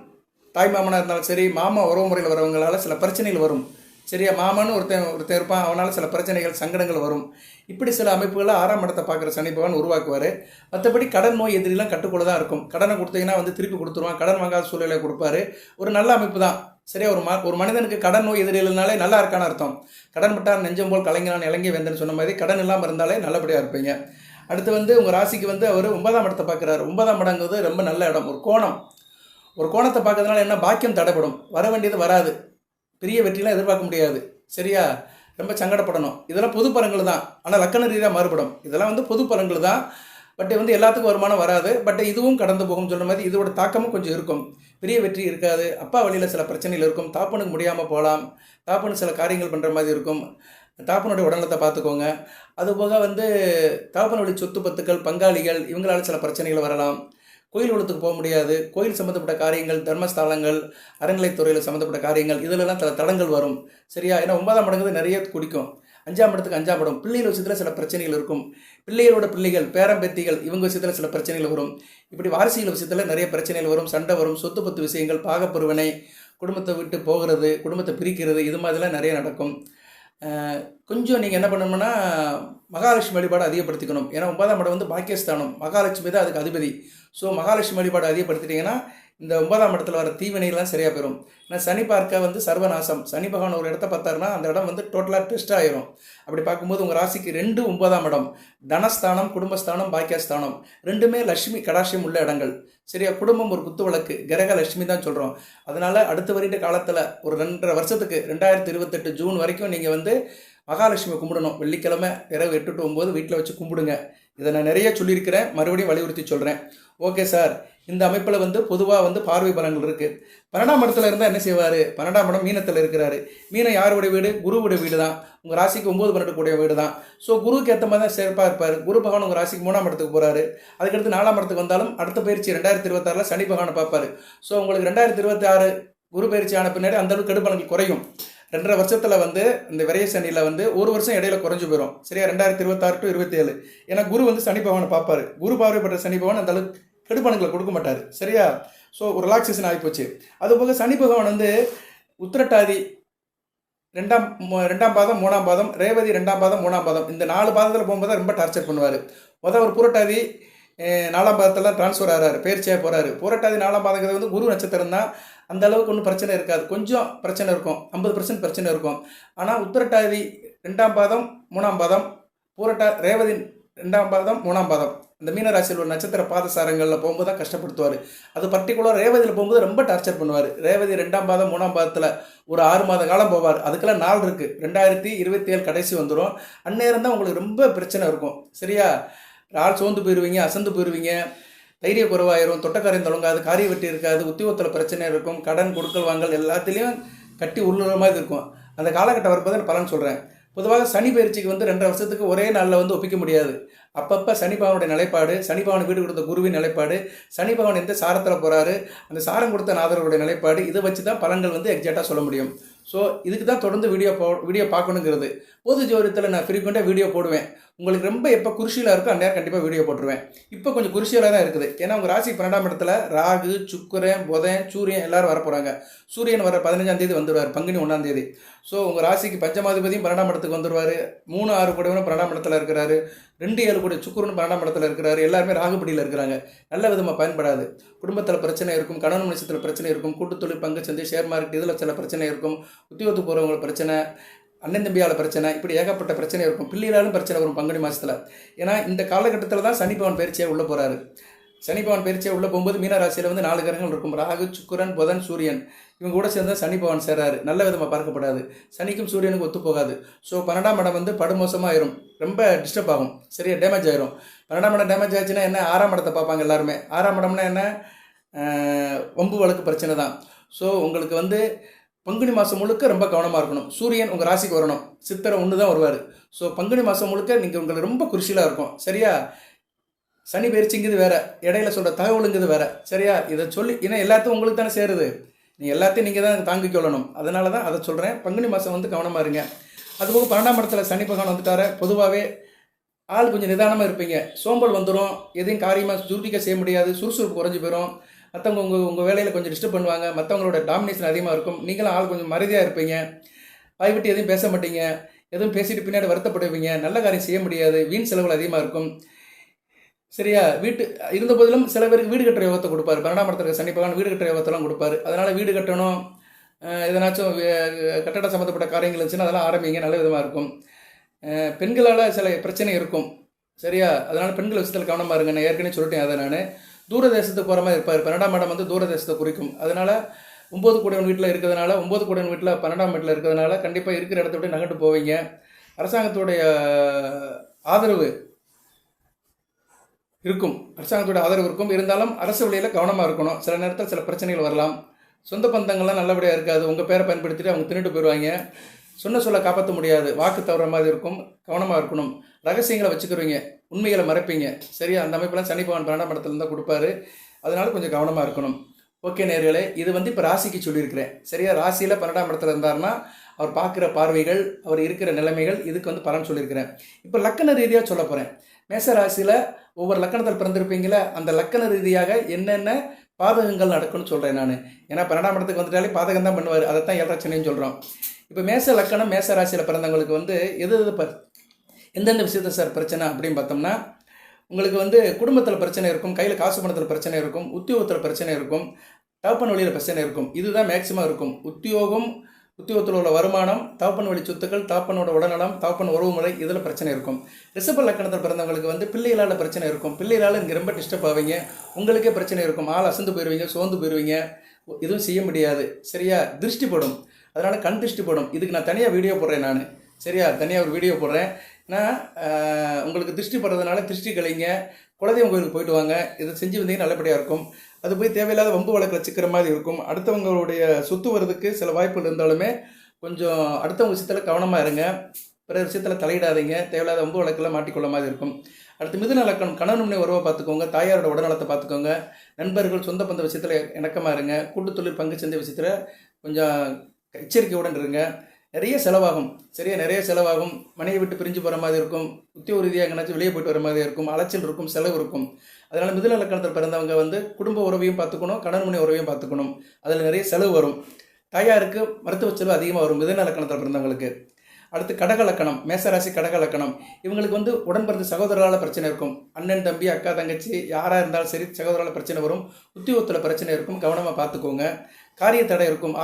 தாய் மாமனாக இருந்தாலும் சரி, மாமா உறவு முறையில் வரவங்களால சில பிரச்சனைகள் வரும். சரியா? மாமன்னு ஒருத்தன் இருப்பான், அவனால் சில பிரச்சனைகள், சங்கடங்கள் வரும். இப்படி சில அமைப்புகளை 6ஆம் இடத்தை பார்க்குற சனி பகவான் உருவாக்குவார். மற்றபடி கடன், நோய், எதிரிலாம் கட்டுக்குள்ள தான் இருக்கும். கடனை கொடுத்தீங்கன்னா வந்து திருப்பி கொடுத்துருவான். கடன் வாங்காத சூழ்நிலை கொடுப்பாரு. ஒரு நல்ல அமைப்பு தான். சரியா? ஒரு மனிதனுக்கு கடன், நோய், எதிரினாலே நல்லா இருக்கான அர்த்தம். கடன் விட்டார் நெஞ்சம் போல் கலைஞனான் இலங்கை வேந்தன்னு சொன்ன மாதிரி கடன் இல்லாமல் இருந்தாலே நல்லபடியாக இருப்பீங்க. அடுத்து வந்து உங்கள் ராசிக்கு வந்து அவர் 9ஆம் இடத்தை பார்க்குறாரு. 9ஆம் இடங்கிறது ரொம்ப நல்ல இடம். ஒரு கோணத்தை பார்க்கறதுனால என்ன, பாக்கியம் தடைப்படும். வர வேண்டியது வராது. பெரிய வெற்றிலாம் எதிர்பார்க்க முடியாது. சரியா? ரொம்ப சங்கடப்படணும். இதெல்லாம் பொது பலன்கள் தான். ஆனால் லக்கண ரீதியாக மாறுபடும். இதெல்லாம் வந்து பொது பலன்கள் தான். பட் வந்து எல்லாத்துக்கும் வருமானம் வராது. பட் இதுவும் கடந்து போகும் சொல்கிற மாதிரி இதோட தாக்கமும் கொஞ்சம் இருக்கும். பெரிய வெற்றி இருக்காது. அப்பா வழியில் சில பிரச்சனைகள் இருக்கும். தாப்பனுக்கு முடியாமல் போகலாம். தாப்பனுக்கு சில காரியங்கள் பண்ணுற மாதிரி இருக்கும். தாப்பனுடைய உடல்நலத்தை பார்த்துக்கோங்க. அதுபோக வந்து தாப்பன் வழி சொத்து பத்துக்கள், பங்காளிகள் இவங்களால சில பிரச்சனைகள் வரலாம். கோயில் உலகத்துக்கு போக முடியாது. கோயில் சம்மந்தப்பட்ட காரியங்கள், தர்மஸ்தலங்கள், அறநிலைத்துறையில் சம்மந்தப்பட்ட காரியங்கள் இதிலெல்லாம் சில தடங்கள் வரும். சரியா? ஏன்னா 9ஆம் இடங்கிறது நிறைய குடிக்கும். 5ஆம் இடத்துக்கு 5ஆம் இடம். பிள்ளைகள் விஷயத்தில் சில பிரச்சனைகள் இருக்கும். பிள்ளைகளோட பிள்ளைகள், பேரம்பேத்திகள் இவங்க விஷயத்தில் சில பிரச்சனைகள் வரும். இப்படி வாரிசுகள் விஷயத்தில் நிறைய பிரச்சனைகள் வரும், சண்டை வரும், சொத்து பத்து விஷயங்கள், பாகப்பிரிவினை, குடும்பத்தை விட்டு போகிறது, குடும்பத்தை பிரிக்கிறது, இது மாதிரிலாம் நிறைய நடக்கும். கொஞ்சம் நீங்கள் என்ன பண்ணணும்னா மகாலட்சுமி வழிபாடு அதிகப்படுத்திக்கணும். ஏன்னா 9ஆம் இடம் வந்து பாக்கியஸ்தானம், மகாலட்சுமி தான் அதுக்கு அதிபதி. ஸோ மகாலட்சுமி வழிபாடு அதிகப்படுத்திட்டீங்கன்னா இந்த 9ஆம் இடத்துல வர தீவினைகள்லாம் சரியாக போயிடும். ஏன்னா சனி பார்க்க வந்து சர்வநாசம். சனி பகவான் ஒரு இடத்த பார்த்தாருன்னா அந்த இடம் வந்து டோட்டலாக டெஸ்ட் ஆயிரும். அப்படி பார்க்கும்போது உங்கள் ராசிக்கு 2, 9ஆம் இடம் தனஸ்தானம், குடும்பஸ்தானம், பாக்கியஸ்தானம் ரெண்டுமே லட்சுமி கடாட்சியம் உள்ள இடங்கள். சரியா? குடும்பம் ஒரு குத்து விளக்கு, கிரக லட்சுமி தான் சொல்கிறோம். அதனால் அடுத்த வருட காலத்தில் ஒரு 2.5 வருஷத்துக்கு 2028 ஜூன் வரைக்கும் நீங்கள் வந்து மகாலட்சுமி கும்பிடணும். வெள்ளிக்கிழமை இரவு 8 to 9 வீட்டில் வச்சு கும்பிடுங்க. இதை நான் நிறைய சொல்லியிருக்கிறேன், மறுபடியும் வலியுறுத்தி சொல்கிறேன். ஓகே சார், இந்த அமைப்பில் வந்து பொதுவாக வந்து பார்வை பலன்கள் இருக்குது. 12ஆம் இடத்துல இருந்தால் என்ன செய்வார்? 12ஆம் இடம் மீனத்தில் இருக்கிறாரு. மீனம் யாருடைய வீடு? குருவுடைய வீடு தான். உங்கள் ராசிக்கு 9, 12 கூடிய வீடு தான். ஸோ குருவுக்கு ஏற்ற மாதிரி தான் சிறப்பாக இருப்பார். குரு பகவான் உங்கள் ராசிக்கு 3ஆம் இடத்துக்கு போகிறாரு. அதுக்கடுத்து 4ஆம் இடத்துக்கு வந்தாலும் அடுத்த பயிற்சி 2026 சனி பகவானை பார்ப்பார். ஸோ உங்களுக்கு 2026 குரு பயிற்சி ஆன பின்னாடி அந்தளவுக்கு கெடுபலன்கள் குறையும். 2.5 வருஷத்தில் வந்து இந்த விரைய சனியில் வந்து 1 வருஷம் இடையில குறைஞ்சு போயிடும். சரியா? 2026 to 27. ஏன்னா குரு வந்து சனி பகவானை பார்ப்பார். குரு பார்வைப்பட்ட சனி பகவான் அந்த அளவுக்கு கெடுபலன்களை கொடுக்க மாட்டார். சரியா? ஸோ ஒரு ரிலாக்ஸேஷன் ஆகிப்போச்சு. அதுபோக சனி பகவான் வந்து உத்திரட்டாதி 2ஆம் பாதம், 3ஆம் பாதம், ரேவதி 2ஆம் பாதம், 3ஆம் பாதம் இந்த 4 பாதத்தில் போகும்போது தான் ரொம்ப டார்ச்சர் பண்ணுவார். ஒரு புரட்டாதி 4ஆம் பாதத்தில் ட்ரான்ஸ்ஃபர் ஆகிறாரு, பயிற்சியாக போகிறாரு. புரட்டாதி 4ஆம் பாதங்கிறது வந்து குரு நட்சத்திரம் தான். அந்த அளவுக்கு ஒன்றும் பிரச்சனை இருக்காது. கொஞ்சம் பிரச்சனை இருக்கும், 50% பிரச்சனை இருக்கும். ஆனால் உத்திரட்டாதி 2ஆம் பாதம், 3ஆம் பாதம், ரேவதி 2ஆம் பாதம், 3ஆம் பாதம் இந்த மீனராசியில் ஒரு நட்சத்திர பாதசாரங்களில் போகும்போது தான் கஷ்டப்படுத்துவார். அது பர்டிகுலர் ரேவதியில் போகும்போது ரொம்ப டார்ச்சர் பண்ணுவார். ரேவதி 2ஆம் பாதம், 3ஆம் பாதத்தில் ஒரு 6 மாத காலம் போவார். அதுக்கெல்லாம் நாள் இருக்குது. 2027 கடைசி வந்துடும். அந்நேரம் தான் உங்களுக்கு ரொம்ப பிரச்சனை இருக்கும். சரியா? ஆள் சோர்ந்து போயிடுவீங்க, அசந்து போயிடுவீங்க, தைரிய குறைவாயிரும், தொட்டக்காரியம் தொடங்காது, காரிய வெட்டி இருக்காது, உத்தியோகத்தில் பிரச்சனை இருக்கும், கடன் கொடுக்கல் வாங்கல் எல்லாத்துலேயும் கட்டி உள்ள மாதிரி இருக்கும். அந்த காலகட்டம் வரும்போது பலன் சொல்கிறேன். பொதுவாக சனி பயிற்சிக்கு வந்து 2.5 வருஷத்துக்கு ஒரே நாளில் வந்து ஒப்பிக்க முடியாது. அப்பப்போ சனி பகவானுடைய நிலைப்பாடு, சனி பகவான் வீடு கொடுத்த குருவின் நிலைப்பாடு, சனி பகவான் எந்த சாரத்தில் போகிறாரு, அந்த சாரம் கொடுத்த நாதர்களுடைய நிலைப்பாடு, இதை வச்சு தான் பலன்கள் வந்து எக்ஸாக்டாக சொல்ல முடியும். ஸோ இதுக்கு தான் தொடர்ந்து வீடியோ பார்க்கணுங்கிறது. பொது ஜோதிடத்தில் நான் ஃப்ரீக்வெண்ட்டாக வீடியோ போடுவேன். உங்களுக்கு ரொம்ப எப்போ குருஷியில் இருக்கோ அந்நேரம் கண்டிப்பாக வீடியோ போட்டுருவேன். இப்போ கொஞ்சம் குருஷியலாக தான் இருக்குது. ஏன்னா உங்கள் ராசி 12ஆம் இடத்துல ராகு, சுக்கிரன், புதன், சூரியன் எல்லாரும் வர போகிறாங்க. சூரியன் வர 15ஆம் தேதி வந்துடுவார், பங்குனி 1ஆம் தேதி. ஸோ உங்கள் ராசிக்கு பஞ்சமாதிபதியும் 12ஆம் இடத்துக்கு வந்துடுவார். 3, 6 கூடவனும் 12ஆம் இடத்துல இருக்கிறாரு. 2, 7 கூட சுக்கிரனும் 12ஆம் இடத்துல இருக்கிறாரு. எல்லாருமே ராகுபடியில் இருக்கிறாங்க. நல்ல விதமாக பயன்படாது. குடும்பத்தில் பிரச்சனை இருக்கும், கணவன் மனுஷத்தில் பிரச்சனை இருக்கும், கூட்டுத்தொழில், பங்குச்சந்தை, ஷேர் மார்க்கெட் இதில் சில பிரச்சனை இருக்கும், உத்தியோகத்துக்கு போகிறவங்களுக்கு பிரச்சனை, அண்ணன் தம்பியால் பிரச்சனை, இப்படி ஏகப்பட்ட பிரச்சனை இருக்கும். பிள்ளைகளாலும் பிரச்சனை வரும் பங்குனி மாதத்தில். ஏன்னா இந்த காலகட்டத்தில் தான் சனி பகவான் பயிற்சியாக உள்ளே போகிறாரு. சனி பகவான் பயிற்சியாக உள்ளே போகும்போது மீனராசியில் வந்து 4 கிரகங்கள் இருக்கும். ராகு, சுக்கிரன், புதன், சூரியன் இவங்க கூட சேர்ந்து சனி பகவான் சேராரு. நல்ல விதமாக பார்க்கப்படாது. சனிக்கும் சூரியனுக்கும் ஒத்து போகாது. ஸோ 12ஆம் இடம் வந்து படுமோசமாக ஆயிரும், ரொம்ப டிஸ்டர்ப் ஆகும். சரியா? டேமேஜ் ஆயிரும். 12ஆம் இடம் டேமேஜ் ஆச்சுன்னா என்ன? 6ஆம் இடத்தை பார்ப்பாங்க எல்லாருமே. 6ஆம் இடம்னா என்ன? வம்பு வழக்கு பிரச்சனை தான். ஸோ உங்களுக்கு வந்து பங்குனி மாதம் முழுக்க ரொம்ப கவனமாக இருக்கணும். சூரியன் உங்கள் ராசிக்கு வரணும். சித்திரை 1 தான் வருவார். ஸோ பங்குனி மாதம் முழுக்க நீங்கள் உங்களுக்கு ரொம்ப குருஷிலாக இருக்கும். சரியா? சனி பயிற்சிங்கிறது வேறு, இடையில சொல்கிற தகவலுங்கிறது வேறு. சரியா? இதை சொல்லி ஏன்னா எல்லாத்தையும் உங்களுக்கு தானே சேருது. நீங்கள் எல்லாத்தையும் நீங்கள் தான் தாங்கிக் கொள்ளணும். அதனால தான் அதை சொல்கிறேன். பங்குனி மாதம் வந்து கவனமாக இருங்க. அதுபோக 12ஆம் இடத்துல சனி பகவான் வந்துட்டார. பொதுவாகவே ஆள் கொஞ்சம் நிதானமாக இருப்பீங்க. சோம்பல் வந்துடும். எதையும் காரியமாக சுருட்டிக்க செய்ய முடியாது. சுறுசுறுப்பு குறைஞ்சி போயிடும். மற்றவங்க உங்கள் வேலையில் கொஞ்சம் டிஸ்டர்ப் பண்ணுவாங்க. மற்றவங்களோட டாமினேஷன் அதிகமாக இருக்கும். நீங்களும் ஆள் கொஞ்சம் மறதியாக இருப்பீங்க. வாய் விட்டு எதுவும் பேச மாட்டீங்க. எதுவும் பேசிட்டு பின்னாடி வருத்தப்படுவீங்க. நல்ல காரியம் செய்ய முடியாது. வீண் செலவுகள் அதிகமாக இருக்கும். சரியா? இருந்த போதிலும் சில பேருக்கு வீடு கட்டுற யோகத்தை கொடுப்பாரு. 12ஆம் இடத்துல சனி பகவான் வீடு கட்டுற யோகத்தெல்லாம் கொடுப்பாரு. அதனால் வீடு கட்டணும், எதனாச்சும் கட்டட சம்மந்தப்பட்ட காரியங்கள் இருந்துச்சுன்னா அதெல்லாம் ஆரம்பிங்க. நல்ல விதமாக இருக்கும். பெண்களால் சில பிரச்சனை இருக்கும். சரியா? அதனால் பெண்கள் விஷயத்தில் கவனமாக இருங்க. நான் ஏற்கனவே சொல்லிட்டேன். அதை நான் தூரதேசத்துக்கு போகிற மாதிரி இருப்பார். 12ஆம் இடம் வந்து தூரதேசத்தை குறிக்கும். அதனால் 9 கூடியவன் வீட்டில் இருக்கிறதுனால, 9 கூடியவன் வீட்டில் 12ஆம் வீட்டில் இருக்கிறதுனால கண்டிப்பாக இருக்கிற இடத்த விட்டு நகட்டு போவீங்க. அரசாங்கத்துடைய ஆதரவு இருக்கும், அரசாங்கத்தோட ஆதரவு இருக்கும். இருந்தாலும் அரசு வழியில் கவனமாக இருக்கணும். சில நேரத்தில் சில பிரச்சனைகள் வரலாம். சொந்த பந்தங்கள்லாம் நல்லபடியாக இருக்காது. உங்கள் பேரை பயன்படுத்திட்டு அவங்க தின்னுட்டு போயிடுவாங்க. சொன்ன சொல்ல காப்பாற்ற முடியாது. வாக்கு தவற மாதிரி இருக்கும். கவனமாக இருக்கணும். ரகசியங்களை வச்சுக்கிறீங்க, உண்மைகளை மறைப்பீங்க. சரியா? அந்த அமைப்பெல்லாம் சனி பகவான் 12ஆம் இடத்துல இருந்தால் கொடுப்பாரு. அதனால கொஞ்சம் கவனமாக இருக்கணும். ஓகே நேர்களே, இது இப்போ ராசிக்கு சொல்லியிருக்கிறேன். சரியா? ராசியில் 12ஆம் இடத்துல இருந்தாருன்னா அவர் பார்க்குற பார்வைகள், அவர் இருக்கிற நிலைமைகள், இதுக்கு பலன் சொல்லியிருக்கிறேன். இப்போ லக்கண ரீதியாக சொல்ல போகிறேன். மேச ராசியில் ஒவ்வொரு லக்கணத்தில் பிறந்திருப்பீங்களே, அந்த லக்கண ரீதியாக என்னென்ன பாதகங்கள் நடக்கும்னு சொல்கிறேன் நான். ஏன்னா 12ஆம் இடத்துக்கு வந்துட்டாலே பாதகம் தான் பண்ணுவார். அதை தான் 7 சனின்னு சொல்கிறோம். இப்போ மேச லக்கணம் மேச ராசியில் பிறந்தவங்களுக்கு எந்தெந்த விஷயத்தை சார் பிரச்சனை அப்படின்னு பார்த்தோம்னா, உங்களுக்கு குடும்பத்தில் பிரச்சனை இருக்கும், கையில் காசு பணத்தில் பிரச்சனை இருக்கும், உத்தியோகத்தில் பிரச்சனை இருக்கும், தகப்பன் வழியில் பிரச்சனை இருக்கும். இதுதான் மேக்சிமம் இருக்கும். உத்தியோகத்தில் உள்ள வருமானம், தகப்பன் வழி சொத்துக்கள், தகப்பனோட உடல்நலம், தகப்பன் உறவு முறை, இதில் பிரச்சனை இருக்கும். ரிஷப லக்கணத்தில் பிறந்தவங்களுக்கு பிள்ளைகளால் பிரச்சனை இருக்கும். பிள்ளைகளால் இங்கே ரொம்ப டிஸ்டர்ப் ஆவீங்க. உங்களுக்கே பிரச்சனை இருக்கும். ஆள் அசந்து போயிடுவீங்க, சோர்ந்து போயிடுவீங்க, எதுவும் செய்ய முடியாது. சரியா? திருஷ்டி படும். அதனால் கண் திருஷ்டி படும். இதுக்கு நான் தனியாக வீடியோ போடுறேன் நான். சரியா? தனியாக ஒரு வீடியோ போடுறேன். நான் உங்களுக்கு திருஷ்டி படுறதுனால திருஷ்டி கலைங்க, குலதெய்வம் கோயிலுக்கு போயிட்டு வாங்க. இதை செஞ்சு வந்தீங்கன்னா நல்லபடியாக இருக்கும். அது போய் தேவையில்லாத வம்பு வழக்கில் சிக்கிற மாதிரி இருக்கும். அடுத்தவங்களுடைய சொத்து வர்றதுக்கு சில வாய்ப்புகள் இருந்தாலுமே கொஞ்சம் அடுத்தவங்க விஷயத்தில் கவனமாக இருங்க. பிற விஷயத்தில் தலையிடாதீங்க. தேவையில்லாத வம்பு வழக்கில் மாட்டிக்கொள்ள மாதிரி இருக்கும். அடுத்து மிதுன லக்கணம், கணவன் உறவை பார்த்துக்கோங்க, தாயாரோட உடல்நலத்தை பார்த்துக்கோங்க, நண்பர்கள் சொந்த பந்த விஷயத்தில் இணக்கமாக இருங்க, கூட்டு தொழில் பங்கு சந்தை விஷயத்தில் கொஞ்சம் எச்சரிக்கையுடன் இருங்க. நிறைய செலவாகும். சரியா? நிறைய செலவாகும். மனையை விட்டு பிரிஞ்சு போகிற மாதிரி இருக்கும். உத்தியோக ரீதியாக எங்கேனாச்சும் வெளியே போய்ட்டு வர மாதிரி இருக்கும். அலைச்சல் இருக்கும், செலவு இருக்கும். அதனால் மிதுன லக்கணத்தில் பிறந்தவங்க குடும்ப உறவையும் பார்த்துக்கணும், கணவன் உறவையும் பார்த்துக்கணும். அதில் நிறைய செலவு வரும். தாயாருக்கு மருத்துவ செலவு அதிகமாக வரும் மிதுன லக்கணத்தில் பிறந்தவங்களுக்கு. அடுத்து கடக லக்கணம், மேசராசி கடக லக்கணம். இவங்களுக்கு உடன் பிறந்த சகோதரரால் பிரச்சனை இருக்கும். அண்ணன் தம்பி அக்கா தங்கச்சி யாராக இருந்தாலும் சரி சகோதரால் பிரச்சனை வரும். உத்தியோகத்தில் பிரச்சனை இருக்கும். கவனமாக பார்த்துக்கோங்க. காரிய தடை இருக்கும்.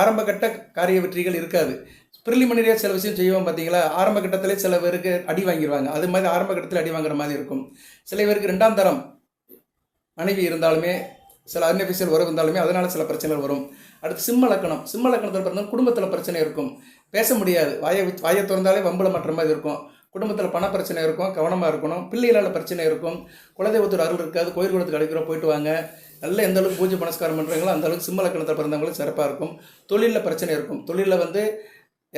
ஆரம்ப கட்ட காரிய வெற்றிகள் இருக்காது. ப்ரிலிமினரியாக சில விஷயம் செய்வோம் பார்த்தீங்களா, ஆரம்ப கட்டத்திலே சில பேருக்கு அடி வாங்கிடுவாங்க. அது மாதிரி ஆரம்ப கட்டத்தில் அடி வாங்குற மாதிரி இருக்கும். சில பேருக்கு 2ஆம் தரம் மனைவி இருந்தாலுமே, சில அன்அஃபிஷியல் உறவு இருந்தாலுமே அதனால் சில பிரச்சனைகள் வரும். அடுத்து சிம்ம லக்கணம், சிம்ம லக்கணத்தில் பிறந்தாலும் குடும்பத்தில் பிரச்சனை இருக்கும். பேச முடியாது. வாயை திறந்தாலே வம்புல மாற்ற மாதிரி இருக்கும். குடும்பத்தில் பண பிரச்சனை இருக்கும். கவனமாக இருக்கணும். பிள்ளைகளால் பிரச்சனை இருக்கும். குலதெய்வத்தோட அருள் இருக்காது. கோயில் குளத்துக்கு அடிக்கிறோம், போயிட்டு வாங்க. நல்ல எந்த அளவுக்கு பூஜை புனஸ்காரம் பண்ணுறீங்களோ அந்த அளவுக்கு சிம்ம லக்கணத்தில் பிறந்தவங்களுக்கு சிறப்பாக இருக்கும். தொழிலில் பிரச்சனை இருக்கும். தொழிலில்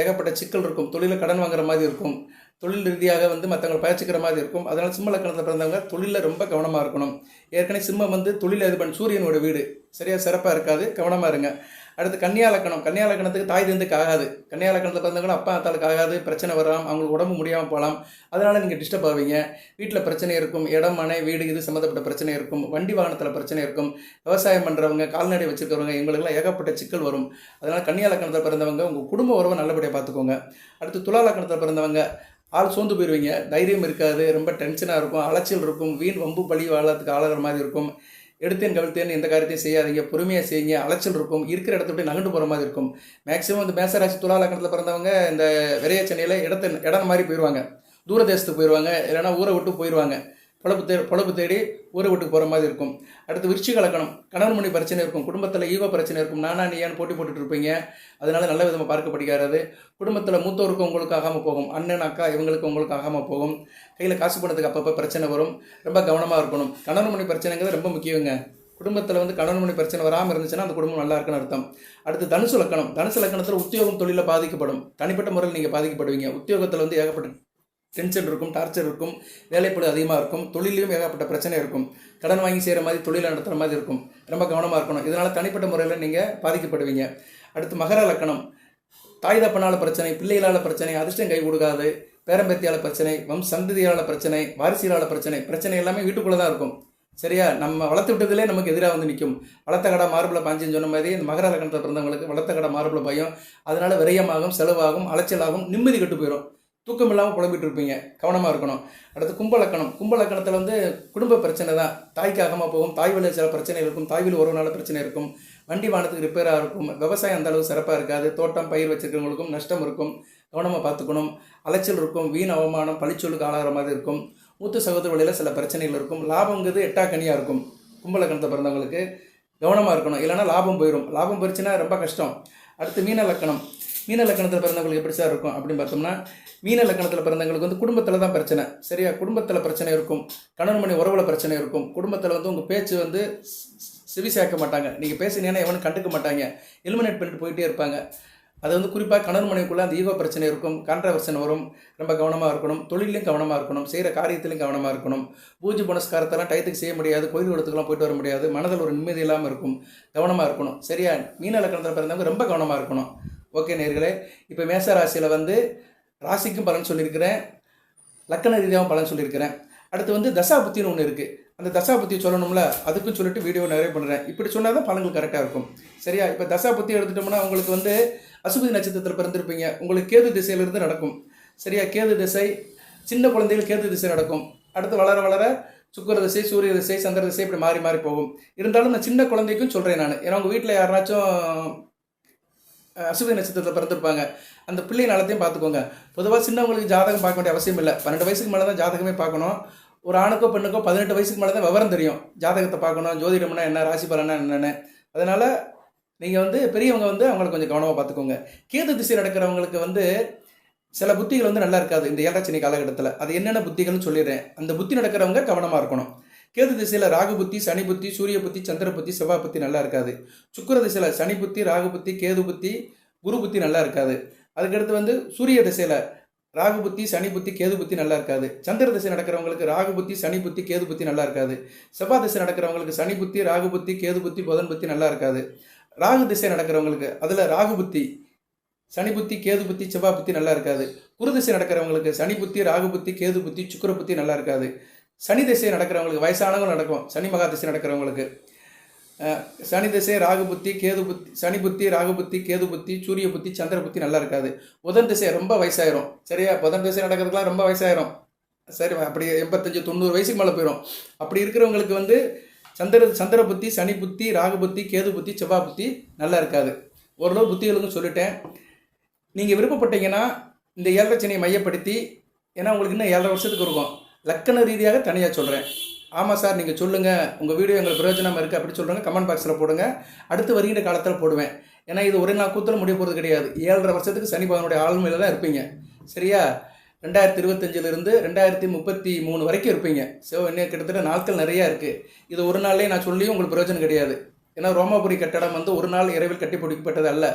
ஏகப்பட்ட சிக்கல் இருக்கும். தொழிலில் கடன் வாங்குற மாதிரி இருக்கும். தொழில் ரீதியாக மற்றவங்களை பயிற்சிக்கிற மாதிரி இருக்கும். அதனால் சிம்ம லக்கணத்தில் பிறந்தவங்க தொழிலில் ரொம்ப கவனமாக இருக்கணும். ஏற்கனவே சிம்மம் தொழில் அதிபன் சூரியனோட வீடு. சரியாக சிறப்பாக இருக்காது. கவனமாக இருங்க. அடுத்து கன்னியா லக்கணம், கன்னியா லக்கணத்துக்கு தாய் தந்துக்கு ஆகாது. கன்னியா லக்கணத்தில் பிறந்தவங்களும் அப்பா அத்தாளுக்கு ஆகாது. பிரச்சனை வரலாம், அவங்களுக்கு உடம்பு முடியாமல் போகலாம். அதனால் நீங்கள் டிஸ்டர்ப் ஆவீங்க. வீட்டில் பிரச்சனை இருக்கும். இடம் மனை வீடு இது சம்மந்தப்பட்ட பிரச்சனை இருக்கும். வண்டி வாகனத்தில் பிரச்சனை இருக்கும். விவசாயம் பண்ணுறவங்க, கால்நடை வச்சுருக்கிறவங்க, இவங்களுக்குலாம் ஏகப்பட்ட சிக்கல் வரும். அதனால் கன்னியா லக்கணத்தில் பிறந்தவங்க உங்கள் குடும்ப உறவை நல்லபடியாக பார்த்துக்கோங்க. அடுத்து துலா லக்கணத்தில் பிறந்தவங்க ஆள் சோர்ந்து போயிடுவீங்க. தைரியம் இருக்காது. ரொம்ப டென்ஷனாக இருக்கும். அலைச்சல் இருக்கும். வீண் வம்பு பழி வாழறதுக்கு ஆளாகிற மாதிரி இருக்கும். எடுத்தேன் கவிழ்த்தேன்னு எந்த காரியத்தையும் செய்யாதீங்க. பொறுமையாக செய்யுங்க. அலைச்சல் இருக்கும். இருக்கிற இடத்த விட்டு நகண்டு போகிற மாதிரி இருக்கும். மேக்ஸிமம் மேசராசி துலா லக்கணத்தில் பிறந்தவங்க இந்த விரைய சென்னையில் இடம் மாதிரி போயிடுவாங்க. தூரதேசத்துக்கு போயிடுவாங்க. இல்லைனா ஊரை விட்டு போயிடுவாங்க. பொழப்பு தேடி ஊரை விட்டு போகிற மாதிரி இருக்கும். அடுத்து விருச்சிக லக்கணம், கணவன் மனைவி பிரச்சனை இருக்கும். குடும்பத்தில் ஈகோ பிரச்சனை இருக்கும். நானா நீயான்னு போட்டி போட்டுட்டு இருப்பீங்க. அதனால நல்ல விதமாக பார்க்கப்படுகிறது. குடும்பத்தில் மூத்தோருக்கு உங்களுக்கு ஆகாமல் போகும். அண்ணன் அக்கா இவங்களுக்கு உங்களுக்கு ஆகாமல் போகும். கையில் காசு பணத்துக்கு அப்பப்போ பிரச்சனை வரும். ரொம்ப கவனமாக இருக்கணும். கணவன் மனைவி பிரச்சனைங்கிறது ரொம்ப முக்கியங்க. குடும்பத்தில் கணவன் மனைவி பிரச்சனை வராமல் இருந்துச்சுன்னா அந்த குடும்பம் நல்லா இருக்குன்னு அர்த்தம். அடுத்து தனுசு லக்கணம், தனுசு லக்கணத்தில் உத்தியோகம் தொழிலில் பாதிக்கப்படும். தனிப்பட்ட முறையில் நீங்கள் பாதிக்கப்படுவீங்க. உத்தியோகத்தில் ஏகப்பட்ட டென்ஷன் இருக்கும், டார்ச்சர் இருக்கும், வேலைப்பளு அதிகமாக இருக்கும். தொழிலையும் ஏகப்பட்ட பிரச்சனை இருக்கும். கடன் வாங்கி செய்கிற மாதிரி தொழிலை நடத்துகிற மாதிரி இருக்கும். ரொம்ப கவனமாக இருக்கணும். இதனால் தனிப்பட்ட முறையில் நீங்கள் பாதிக்கப்படுவீங்க. அடுத்து மகர லக்கணம், தாய் தப்பனால் பிரச்சனை, பிள்ளைகளால் பிரச்சனை, அதிர்ஷ்டம் கை கொடுக்காது, பேரம்பேத்தியால் பிரச்சனை, சந்ததியால் பிரச்சனை, வாரிசுகளால் பிரச்சனை எல்லாமே வீட்டுக்குள்ளே தான் இருக்கும். சரியா? நம்ம வளர்த்து விட்டதிலே நமக்கு எதிராக நிற்கும். வளர்த்த கடை மார்பில் பாஞ்சின்னு சொன்ன மாதிரி இந்த மகர லக்கணத்தில் பிறந்தவங்களுக்கு வளர்த்த கடை மார்பில் பயம். அதனால் விரயமாகும், செலவாகும், அலைச்சலாகும், நிம்மதி கெட்டு போயிடும். தூக்கம் இல்லாமல் புலம்பிட்டு இருப்பீங்க. கவனமாக இருக்கணும். அடுத்து கும்பலக்கணம், கும்பலக்கணத்தில் குடும்ப பிரச்சனை தான். தாய்க்கு ஆகாமல் போகும். தாய் வழியில் சில பிரச்சனை இருக்கும். தாய் வழி உறவுனால பிரச்சனை இருக்கும். வண்டி வாகனத்துக்கு ரிப்பேராக இருக்கும். விவசாயம் அந்த அளவு சிறப்பாக இருக்காது. தோட்டம் பயிர் வச்சுருக்கிறவங்களுக்கும் நஷ்டம் இருக்கும். கவனமாக பார்த்துக்கணும். அலைச்சல் இருக்கும். வீண் அவமானம், பழிச்சொல்லுக்கு ஆளாகிற மாதிரி இருக்கும். மூத்த சகோதர வழியில் சில பிரச்சனைகள் இருக்கும். லாபங்கிறது எட்டாக்கனியாக இருக்கும். கும்பலக்கணத்தை பிறந்தவங்களுக்கு கவனமாக இருக்கணும். இல்லைனா லாபம் போயிடும். லாபம் போயிடுச்சுன்னா ரொம்ப கஷ்டம். அடுத்து மீன லக்கணம், மீன லக்கணத்தில் பிறந்தவங்களுக்கு எப்படி சார் இருக்கும் அப்படின்னு பார்த்தோம்னா, மீன லக்கணத்தில் பிறந்தவங்களுக்கு வந்து குடும்பத்தில் தான் பிரச்சனை. சரியா? குடும்பத்தில் பிரச்சனை இருக்கும், கணவன் மனைவி உறவுல பிரச்சனை இருக்கும். குடும்பத்தில் வந்து உங்கள் பேச்சு வந்து செவி சேர்க்க மாட்டாங்க. நீங்கள் பேசினீங்கன்னா எவனும் கண்டுக்க மாட்டாங்க, எலிமினேட் பண்ணிட்டு போயிட்டே இருப்பாங்க. அது வந்து குறிப்பாக கணவன் மனைவிக்குள்ளே அந்த ஈகோ பிரச்சனை இருக்கும், கான்ட்ரவர்ஷன் வரும். ரொம்ப கவனமாக இருக்கணும், தொழிலையும் கவனமாக இருக்கணும், செய்கிற காரியத்திலையும் கவனமாக இருக்கணும். பூஜை புனஸ்காரத்தெல்லாம் டயத்துக்கு செய்ய முடியாது, கோயில் இடத்துக்குலாம் போயிட்டு வர முடியாது, மனதில் ஒரு நிம்மதி இல்லாமல் இருக்கும். கவனமாக இருக்கணும். சரியா? மீன லக்கணத்தில் பிறந்தவங்க ரொம்ப கவனமாக இருக்கணும். ஓகே நேயர்களே, இப்போ மேச ராசியில் வந்து ராசிக்கும் பலன் சொல்லியிருக்கிறேன், லக்கண ரீதியாகவும் பலன் சொல்லியிருக்கிறேன். அடுத்து வந்து தசாபுத்தின்னு ஒன்று இருக்குது. அந்த தசாபுத்தி சொல்லணும்ல, அதுக்கும் சொல்லிட்டு வீடியோ நிறைய பண்ணுறேன். இப்படி சொன்னால் தான் பலன்கள் கரெக்டாக இருக்கும். சரியா? இப்போ தசாபுத்தி எடுத்துட்டோம்னா உங்களுக்கு வந்து அசுபதி நட்சத்திரத்தில் பிறந்திருப்பீங்க, உங்களுக்கு கேது திசையிலிருந்து நடக்கும். சரியா? கேது திசை, சின்ன குழந்தைகள் கேது திசை நடக்கும். அடுத்து வளர வளர சுக்கிர திசை, சூரிய திசை, சந்திர திசை இப்படி மாறி மாறி போகும். இருந்தாலும் நான் சின்ன குழந்தைக்கும் சொல்கிறேன் நான். ஏன்னா உங்கள் வீட்டில் யாருனாச்சும் அசுபதி நட்சத்திரத்தில் பிறந்திருப்பாங்க, அந்த பிள்ளை நலத்தையும் பார்த்துக்கோங்க. பொதுவாக சின்னவங்களுக்கு ஜாதகம் பார்க்க வேண்டிய அவசியம் இல்லை. 12 வயசுக்கு மேலே தான் ஜாதகமே பார்க்கணும். ஒரு ஆணுக்கோ பெண்ணுக்கோ 18 வயசுக்கு மேலே தான் விவரம் தெரியும், ஜாதகத்தை பார்க்கணும், ஜோதிடம்னா என்ன, ராசி பலனா என்னென்னு. அதனால் நீங்கள் வந்து பெரியவங்க வந்து அவங்களை கொஞ்சம் கவனமாக பார்த்துக்கோங்க. கேது திசை நடக்கிறவங்களுக்கு வந்து சில புத்திகள் வந்து நல்லா இருக்காது இந்த 7ஆம் சனி காலகட்டத்தில். அது என்னென்ன புத்திகள்னு சொல்லிடுறேன். அந்த புத்தி நடக்கிறவங்க கவனமாக இருக்கணும். கேது திசையில் ராகு புத்தி, சனி புத்தி, சூரிய புத்தி, சந்திர புத்தி, செவ்வாய் புத்தி நல்லா இருக்காது. சுக்கிர திசையில் சனி புத்தி, ராகு புத்தி, கேது புத்தி, குரு புத்தி நல்லா இருக்காது. அதுக்கடுத்து வந்து சூரிய திசையில் ராகு புத்தி, சனி புத்தி, கேது புத்தி நல்லா இருக்காது. சந்திர திசை நடக்கிறவங்களுக்கு ராகு புத்தி, சனி புத்தி, கேது புத்தி நல்லா இருக்காது. செவ்வாய் திசை நடக்கிறவங்களுக்கு சனி புத்தி, ராகு புத்தி, கேது புத்தி, புதன் புத்தி நல்லா இருக்காது. ராகு திசை நடக்கிறவங்களுக்கு அதில் ராகு புத்தி, சனி புத்தி, கேது புத்தி, செவ்வாய் புத்தி நல்லா இருக்காது. குரு திசை நடக்கிறவங்களுக்கு சனி புத்தி, ராகு புத்தி, கேது புத்தி, சுக்கிர புத்தி நல்லா இருக்காது. சனி திசை நடக்கிறவங்களுக்கு வயசானவங்க நடக்கும். சனி மகா திசை நடக்கிறவங்களுக்கு சனி திசை, ராகு புத்தி, கேது புத்தி, சனி புத்தி, ராகு புத்தி, கேது புத்தி, சூரிய புத்தி, சந்திர புத்தி நல்லா இருக்காது. புதன் திசை ரொம்ப வயசாயிரும். சரியா? புதன் திசை நடக்கிறதுக்குலாம் ரொம்ப வயசாயிரும். சரி, அப்படி 85 90 வயசுக்கு மேலே போயிடும். அப்படி இருக்கிறவங்களுக்கு வந்து சந்திர புத்தி, சனி புத்தி, ராகு புத்தி, கேது புத்தி, செவ்வாய் புத்தி நல்லா இருக்காது. ஓரளவு புத்திகளுக்கும் சொல்லிட்டேன். நீங்கள் விருப்பப்பட்டீங்கன்னா இந்த 7ஆம் சனியை மையப்படுத்தி, ஏன்னா உங்களுக்கு இன்னும் 7.5 வருஷத்துக்கு இருக்கும், லக்கண ரீதியாக தனியாக சொல்கிறேன். ஆமாம் சார், நீங்கள் சொல்லுங்கள், உங்கள் வீடியோ எங்களுக்கு பிரயோஜனமாக இருக்குது அப்படி சொல்கிறேங்க, கமெண்ட் பாக்ஸில் போடுங்க. அடுத்து வருகின்ற காலத்தில் போடுவேன். ஏன்னா இது ஒரு நாள் கூத்தில் முடிய போகிறது கிடையாது. 7.5 வருஷத்துக்கு சனி பகவானுடைய ஆளுமையில் தான் இருப்பீங்க. சரியா? 2025 2033 வரைக்கும் இருப்பீங்க. ஸோ இன்னும் கிட்டத்தட்ட நாட்கள் நிறையா இருக்குது. இது ஒரு நாள்லேயே நான் சொல்லியும் உங்களுக்கு பிரயோஜனம் கிடையாது. ஏன்னா ரோமாபுரி கட்டடம் வந்து ஒரு நாள் இரவில் கட்டி முடிக்கப்பட்டது அல்ல.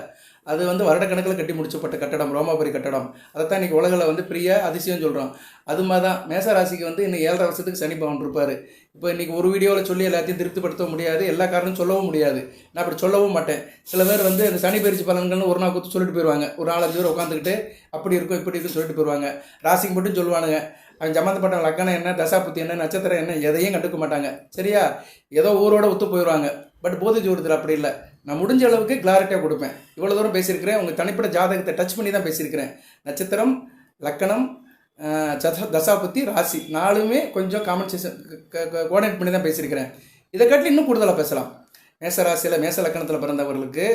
அது வந்து வருடக்கணக்கில் கட்டி முடிச்சப்பட்ட கட்டடம் ரோமாபுரி கட்டடம். அதைத்தான் இன்றைக்கி உலகில் வந்து பெரிய அதிசயம் சொல்கிறோம். அது மாதிரி தான் மேசராசிக்கு வந்து இன்னும் 7.5 வருஷத்துக்கு சனி பகவான் இருப்பார். இப்போ இன்றைக்கி ஒரு வீடியோவில் சொல்லி எல்லாத்தையும் திருப்திப்படுத்த முடியாது, எல்லா காரணமும் சொல்லவும் முடியாது. நான் அப்படி சொல்லவும் மாட்டேன். சில பேர் வந்து இந்த சனி பயிற்சி பலன்கள்னு ஒரு நாள் கொடுத்து சொல்லிட்டு போயிடுவாங்க. ஒரு 4-5 பேர் உட்காந்துக்கிட்டு அப்படி இருக்கும் இப்படி இருக்குன்னு சொல்லிட்டு போயிடுவாங்க. ராசிக்கு மட்டும் சொல்லுவானுங்க. அவன் சம்மந்தப்பட்ட லக்கணம் என்ன, தசாபுத்தி என்ன, நட்சத்திரம் என்ன, எதையும் கண்டுக்க மாட்டாங்க. சரியா? ஏதோ ஊரோட ஒத்து போயிடுவாங்க. பட் போதை ஜோதிடத்தில் அப்படி இல்லை. நான் முடிஞ்ச அளவுக்கு கிளாரிட்டியாக கொடுப்பேன். இவ்வளோ தூரம் பேசியிருக்கிறேன். உங்கள் தனிப்பட்ட ஜாதகத்தை டச் பண்ணி தான் பேசியிருக்கிறேன். நட்சத்திரம், லக்கணம், தசாபுத்தி, ராசி 4மே கொஞ்சம் காம்பன்சேஷன் கோஆர்டினேட் பண்ணி தான் பேசியிருக்கிறேன். இதை காட்டில் இன்னும் கூடுதலாக பேசலாம். மேச ராசியில் மேச லக்கணத்தில் பிறந்தவர்களுக்கு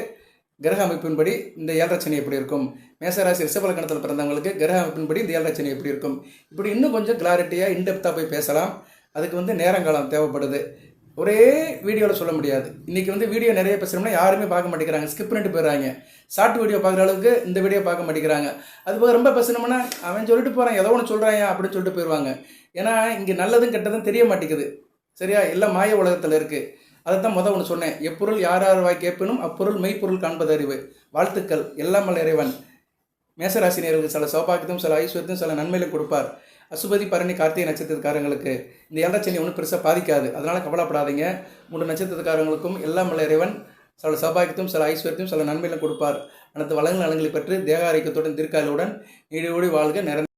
கிரக அமைப்பின்படி இந்த 7.5 சனி எப்படி இருக்கும், மேசராசி ரிஷப லக்கணத்தில் பிறந்தவங்களுக்கு கிரக அமைப்பின்படி இந்த 7.5 சனி எப்படி இருக்கும், இப்படி இன்னும் கொஞ்சம் கிளாரிட்டியாக இன்டெப்த்தாக போய் பேசலாம். அதுக்கு வந்து நேரங்காலம் தேவைப்படுது. ஒரே வீடியோவில் சொல்ல முடியாது. இன்றைக்கி வந்து வீடியோ நிறைய பேசுகிறோம்னா யாருமே பார்க்க மாட்டேங்கிறாங்க, ஸ்கிப் பண்ணிட்டு போயிடுறாங்க. ஷார்ட் வீடியோ பார்க்குற அளவுக்கு இந்த வீடியோ பார்க்க மாட்டேங்கிறாங்க. அதுபோக ரொம்ப பேசணும்னா அவன் சொல்லிட்டு போகிறான், ஏதோ ஒன்று சொல்கிறான் அப்படின்னு சொல்லிட்டு போயிடுவாங்க. ஏன்னா இங்கே நல்லதும் கெட்டதும் தெரிய மாட்டேங்குது. சரியா? எல்லாம் மாய உலகத்தில் இருக்குது. அதைத்தான் ஒன்று சொன்னேன். எப்பொருள் யார் யார் வாய் கேட்பினும் அப்பொருள் மெய்ப்பொருள் காண்பது அறிவு. வாழ்த்துக்கள். எல்லாம் வல்ல இறைவன் மேசராசினியர்களுக்கு சில சௌபாகியத்தையும் சில ஐஸ்வர்யத்தையும் சில நன்மையிலும் கொடுப்பார். அசுபதி, பரணி, கார்த்திகை நட்சத்திரக்காரங்களுக்கு இந்த 7.5 சனி ஒன்றும் பெருசாக பாதிக்காது. அதனால் கவலைப்படாதீங்க. 3 நட்சத்திரக்காரங்களுக்கும் எல்லாம் வல்ல இறைவன் சில சௌபாகியத்தையும் சில ஐஸ்வர்யத்தையும் சில நன்மையிலும் கொடுப்பார். அனைத்து வளங்கள் நலங்களை பெற்று தேக ஆரோக்கியத்துடன் தீர்க்காயுடன் நீடோடி வாழ்க.